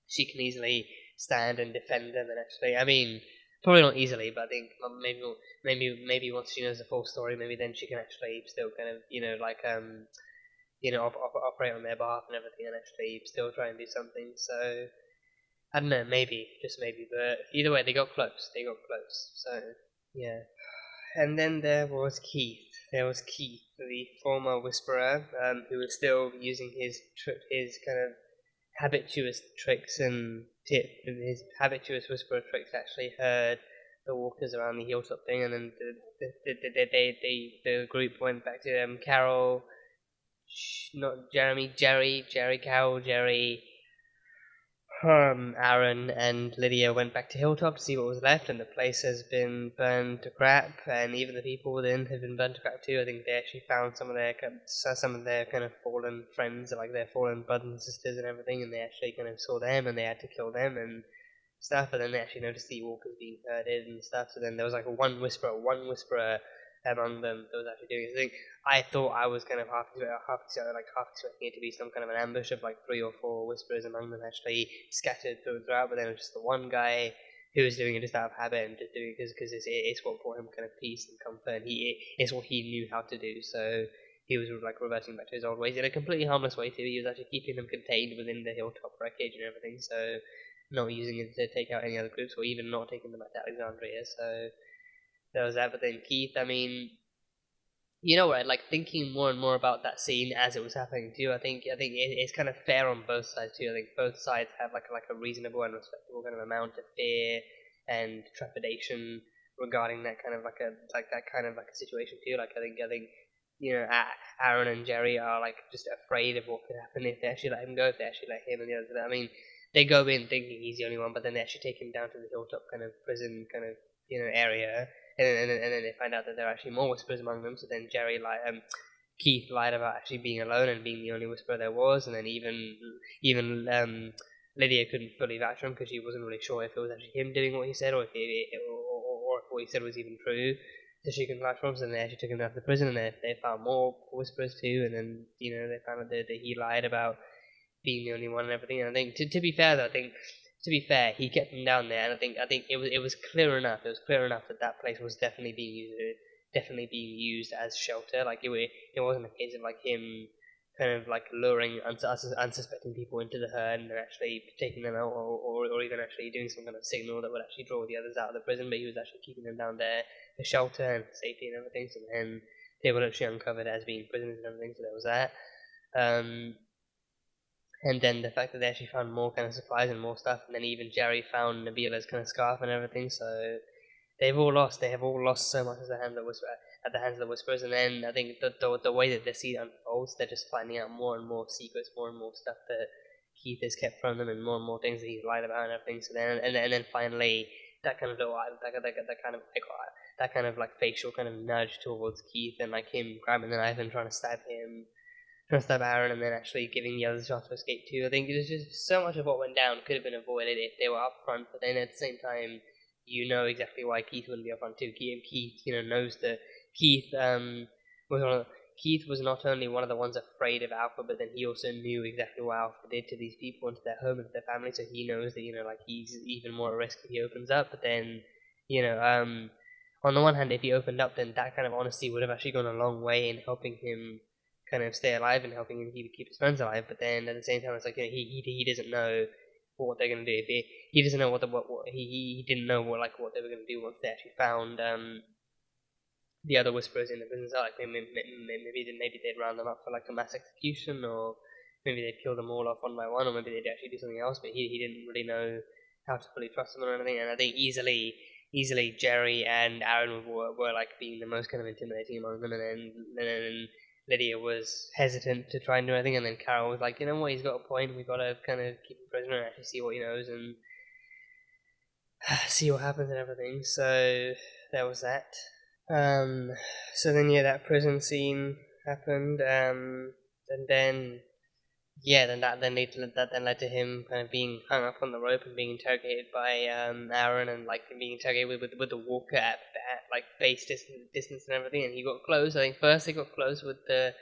she can easily stand and defend them, and actually, probably not easily, but I think maybe once she knows the full story, maybe then she can actually still kind of operate on their behalf and everything, and actually still try and do something. So I don't know, just maybe, but either way, they got close. So yeah. And then there was Keith, the former Whisperer, who was still using his kind of habituous tricks, and his habituous Whisperer tricks actually heard the walkers around the hilltop thing, and then the group went back to Carol, not Jeremy, Jerry, Carol, Jerry, Aaron and Lydia went back to Hilltop to see what was left, and the place has been burned to crap, and even the people within have been burned to crap too. I think they actually found some of their kind of fallen friends, like their fallen brothers and sisters and everything, and they actually kind of saw them and they had to kill them and stuff, and then they actually noticed the walkers being herded and stuff. So then there was like one whisperer among them that was actually doing his thing. I thought I was kind of half expecting it to be some kind of an ambush of like 3 or 4 whisperers among them actually scattered throughout, but then it was just the one guy who was doing it just out of habit and just doing it because it's what brought him kind of peace and comfort, and it's what he knew how to do. So he was like reverting back to his old ways in a completely harmless way too. He was actually keeping them contained within the hilltop wreckage and everything, so not using it to take out any other groups, or even not taking them back to Alexandria. So there was that. But then Keith, like thinking more and more about that scene as it was happening too, I think it's kind of fair on both sides too. I think both sides have like a reasonable and respectable kind of amount of fear and trepidation regarding that kind of like a situation too. Like I think Aaron and Jerry are like just afraid of what could happen if they actually let him go, if they actually let him and the others. They go in thinking he's the only one, but then they actually take him down to the hilltop kind of prison kind of area, and then they find out that there are actually more whisperers among them. So then Keith lied about actually being alone and being the only whisperer there was, and then even Lydia couldn't fully vouch for him because she wasn't really sure if it was actually him doing what he said, or if what he said was even true. So she couldn't vouch for him, so then they actually took him down to the prison, and they found more whisperers too, and then they found out that he lied about being the only one and everything. And I think to be fair though, he kept them down there, and I think it was clear enough. It was clear enough that place was definitely being used as shelter. Like it wasn't a case of like him kind of like luring unsuspecting people into the herd and then actually taking them out, or even actually doing some kind of signal that would actually draw the others out of the prison. But he was actually keeping them down there for shelter and for safety and everything. So then they were actually uncovered as being prisoners and everything. So there was that. And then the fact that they actually found more kind of supplies and more stuff, and then even Jerry found Nabila's kind of scarf and everything. So they have all lost so much at the hands of the Whisperers. And then I think the way that the scene unfolds, they're just finding out more and more secrets, more and more stuff that Keith has kept from them, and more things that he's lied about and everything. So then and then finally that kind of like facial kind of nudge towards Keith, and like him grabbing the knife and trying to stab Aaron, and then actually giving the others a chance to escape too. I think it was just so much of what went down could have been avoided if they were up front, but then at the same time, exactly why Keith wouldn't be up front too. Keith knows that Keith Keith was not only one of the ones afraid of Alpha, but then he also knew exactly what Alpha did to these people and to their home and to their family, so he knows that, like, he's even more at risk if he opens up. But then, on the one hand, if he opened up, then that kind of honesty would have actually gone a long way in helping him kind of stay alive and helping him keep his friends alive. But then at the same time, it's like, he doesn't know what they're going to do. If he doesn't know he didn't know what they were going to do once they actually found the other Whisperers in the prison cell. Like maybe they'd round them up for like a mass execution, or maybe they'd kill them all off one by one, or maybe they'd actually do something else. But he didn't really know how to fully trust them or anything. And I think easily Jerry and Aaron were like being the most kind of intimidating among them, and then Lydia was hesitant to try and do anything, and then Carol was like, you know what, he's got a point, we've got to kind of keep him prisoner and actually see what he knows and see what happens and everything. So there was that. So then that prison scene happened, and then that led to him kind of being hung up on the rope and being interrogated by Aaron, and like being interrogated with the walker at like face distance and everything. And he got close. I think first he got close with the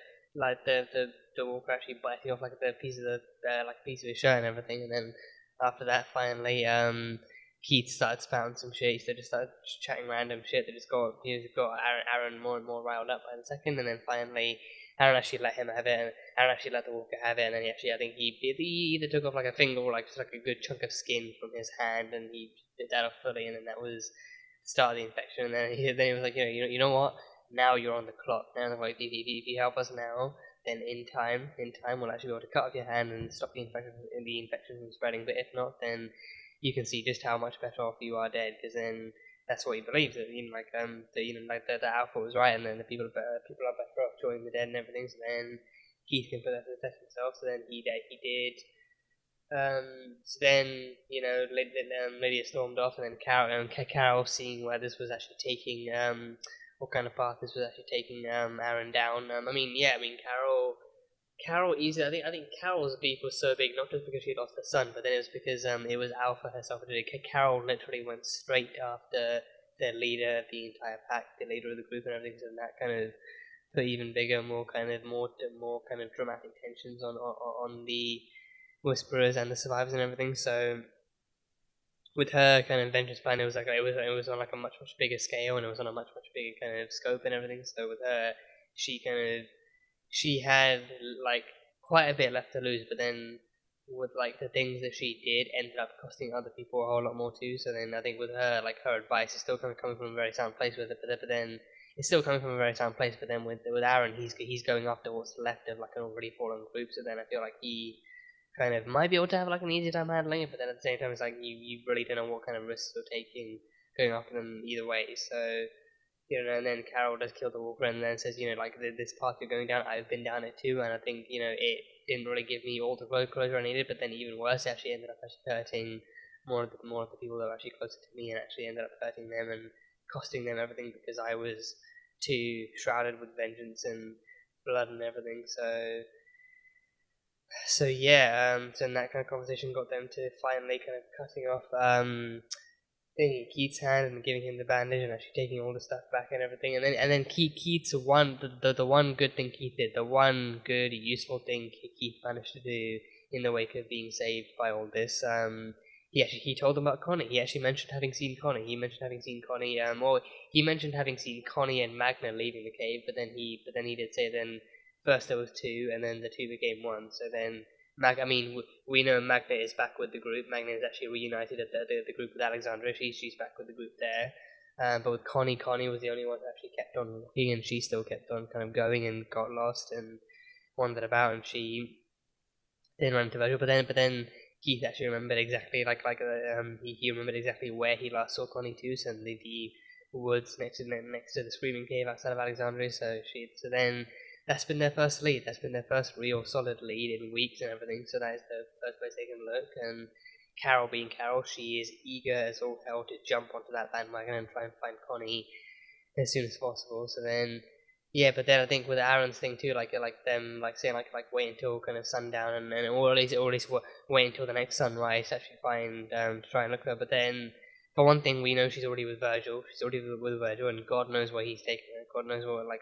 walker actually biting off like the piece of his shirt and everything, and then after that finally Keith started spouting some shit. So just started chatting random shit that just got Aaron more and more riled up by the second, and then finally Aaron actually let him have it, and Aaron actually let the walker have it, and then I think he either took off like a finger or like just like a good chunk of skin from his hand, and he bit that off fully, and then that was the start of the infection. And then he was like, you know what? Now you're on the clock. Now, like, if you help us now, then in time, we'll actually be able to cut off your hand and stop the infection from spreading. But if not, then you can see just how much better off you are dead, because then that's what he believes, that the Alpha was right, and then the people are better off joining the dead and everything. So then Keith can put that to the test himself. So then he did. So then Lydia stormed off, and then Carol, seeing where this was actually taking, what kind of path this was actually taking Aaron down. Carol easily. I think Carol's beef was so big, not just because she lost her son, but then it was because it was Alpha herself who did it. Carol literally went straight after the leader of the entire pack, the leader of the group and everything, so that kind of put even bigger, more kind of dramatic tensions on the Whisperers and the survivors and everything. So with her kind of vengeance plan, it was on like a much bigger scale, and it was on a much bigger kind of scope and everything. So with her, she had like quite a bit left to lose, but then with like the things that she did ended up costing other people a whole lot more too. So then I think with her, like, her advice is still coming from a very sound place with it, but then it's still coming from a very sound place. But then with Aaron, he's going after what's left of like an already fallen group. So then I feel like he kind of might be able to have like an easier time handling it, but then at the same time it's like you really don't know what kind of risks you're taking going after them either way. So and then Carol does kill the walker and then says, this path you're going down, I've been down it too, and I think, it didn't really give me all the closure I needed, but then even worse, it actually ended up hurting more of the people that were actually closer to me, and actually ended up hurting them and costing them everything, because I was too shrouded with vengeance and blood and everything. So then that kind of conversation got them to finally kind of cutting off taking Keith's hand and giving him the bandage and actually taking all the stuff back and everything. And then Keith's the one good thing Keith did, the one good useful thing Keith managed to do in the wake of being saved by all this. He told them about Connie. He actually mentioned having seen Connie. He mentioned having seen Connie and Magna leaving the cave, but then he did say then first there was two, and then the two became one. So then we know Magna is back with the group. Magna is actually reunited at the group with Alexandra. She's back with the group there. But with Connie was the only one who actually kept on walking, and she still kept on kind of going and got lost and wandered about, and she didn't run into Virgil. But then Keith actually remembered exactly he remembered exactly where he last saw Connie too. So the woods next to the Screaming Cave outside of Alexandria. So then. That's been their first lead. That's been their first real solid lead in weeks and everything. So that is the first place they can look. And Carol, being Carol, she is eager as all hell to jump onto that bandwagon and try and find Connie as soon as possible. So then, but then I think with Aaron's thing too, like them saying wait until kind of sundown and or at least wait until the next sunrise to actually find to try and look for her. But then, for one thing, we know she's already with Virgil. She's already with Virgil, and God knows where he's taken her. God knows what, like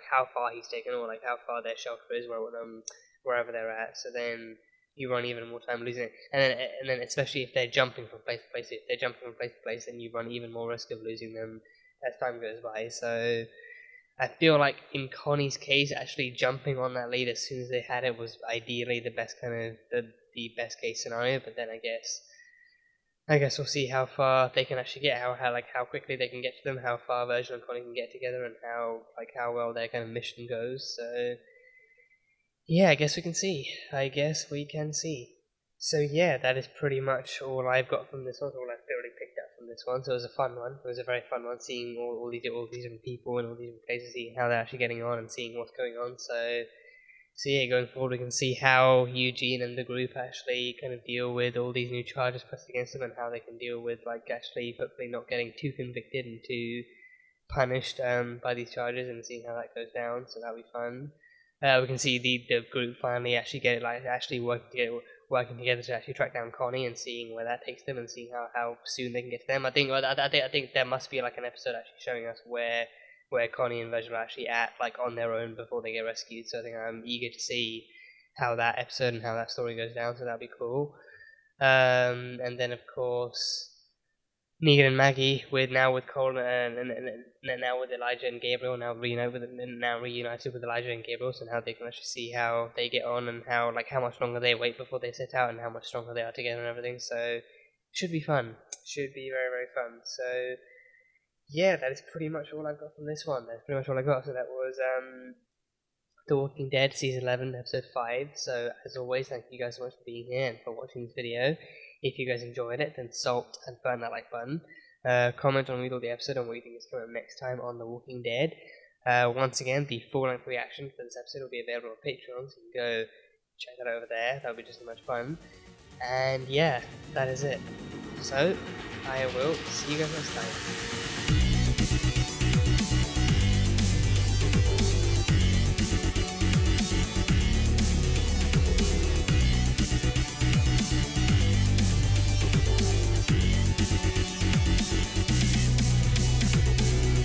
how far he's taken, or like how far their shelter is, wherever they're at. So then you run even more time losing it, and then especially if they're jumping from place to place, then you run even more risk of losing them as time goes by. So I feel like in Connie's case, actually jumping on that lead as soon as they had it was ideally the best the best case scenario. But then I guess we'll see how far they can actually get, how quickly they can get to them, how far Virgil and Connie can get together, and how well their kind of mission goes. So yeah, I guess we can see. So yeah, that is pretty much all I've got from this one. All I've really picked up from this one. So it was a fun one. It was a very fun one, seeing all these different people and all these different places, seeing how they're actually getting on and seeing what's going on. So yeah, going forward we can see how Eugene and the group actually kind of deal with all these new charges pressed against them, and how they can deal with actually hopefully not getting too convicted and too punished by these charges, and seeing how that goes down. So that'll be fun. We can see the group finally actually get it, actually working together to actually track down Connie, and seeing where that takes them, and seeing how soon they can get to them. I think there must be an episode actually showing us where Connie and Virgil are actually at on their own before they get rescued. So I think I'm eager to see how that episode and how that story goes down. So that'll be cool. And then of course Negan and Maggie with Cole and now with Elijah and Gabriel, now reunited with Elijah and Gabriel, and how they can actually see how they get on, and how much longer they wait before they set out, and how much stronger they are together and everything. So should be fun. Should be very, very fun. So yeah, that is pretty much all I've got from this one. That's pretty much all I got. So that was The Walking Dead Season 11 Episode 5. So as always, thank you guys so much for being here and for watching this video. If you guys enjoyed it, then salt and burn that like button. Comment on the episode and what you think is coming up next time on The Walking Dead. Once again, the full-length reaction for this episode will be available on Patreon, so you can go check that over there. That'll be just as much fun. And yeah, that is it. So, I will see you guys next time.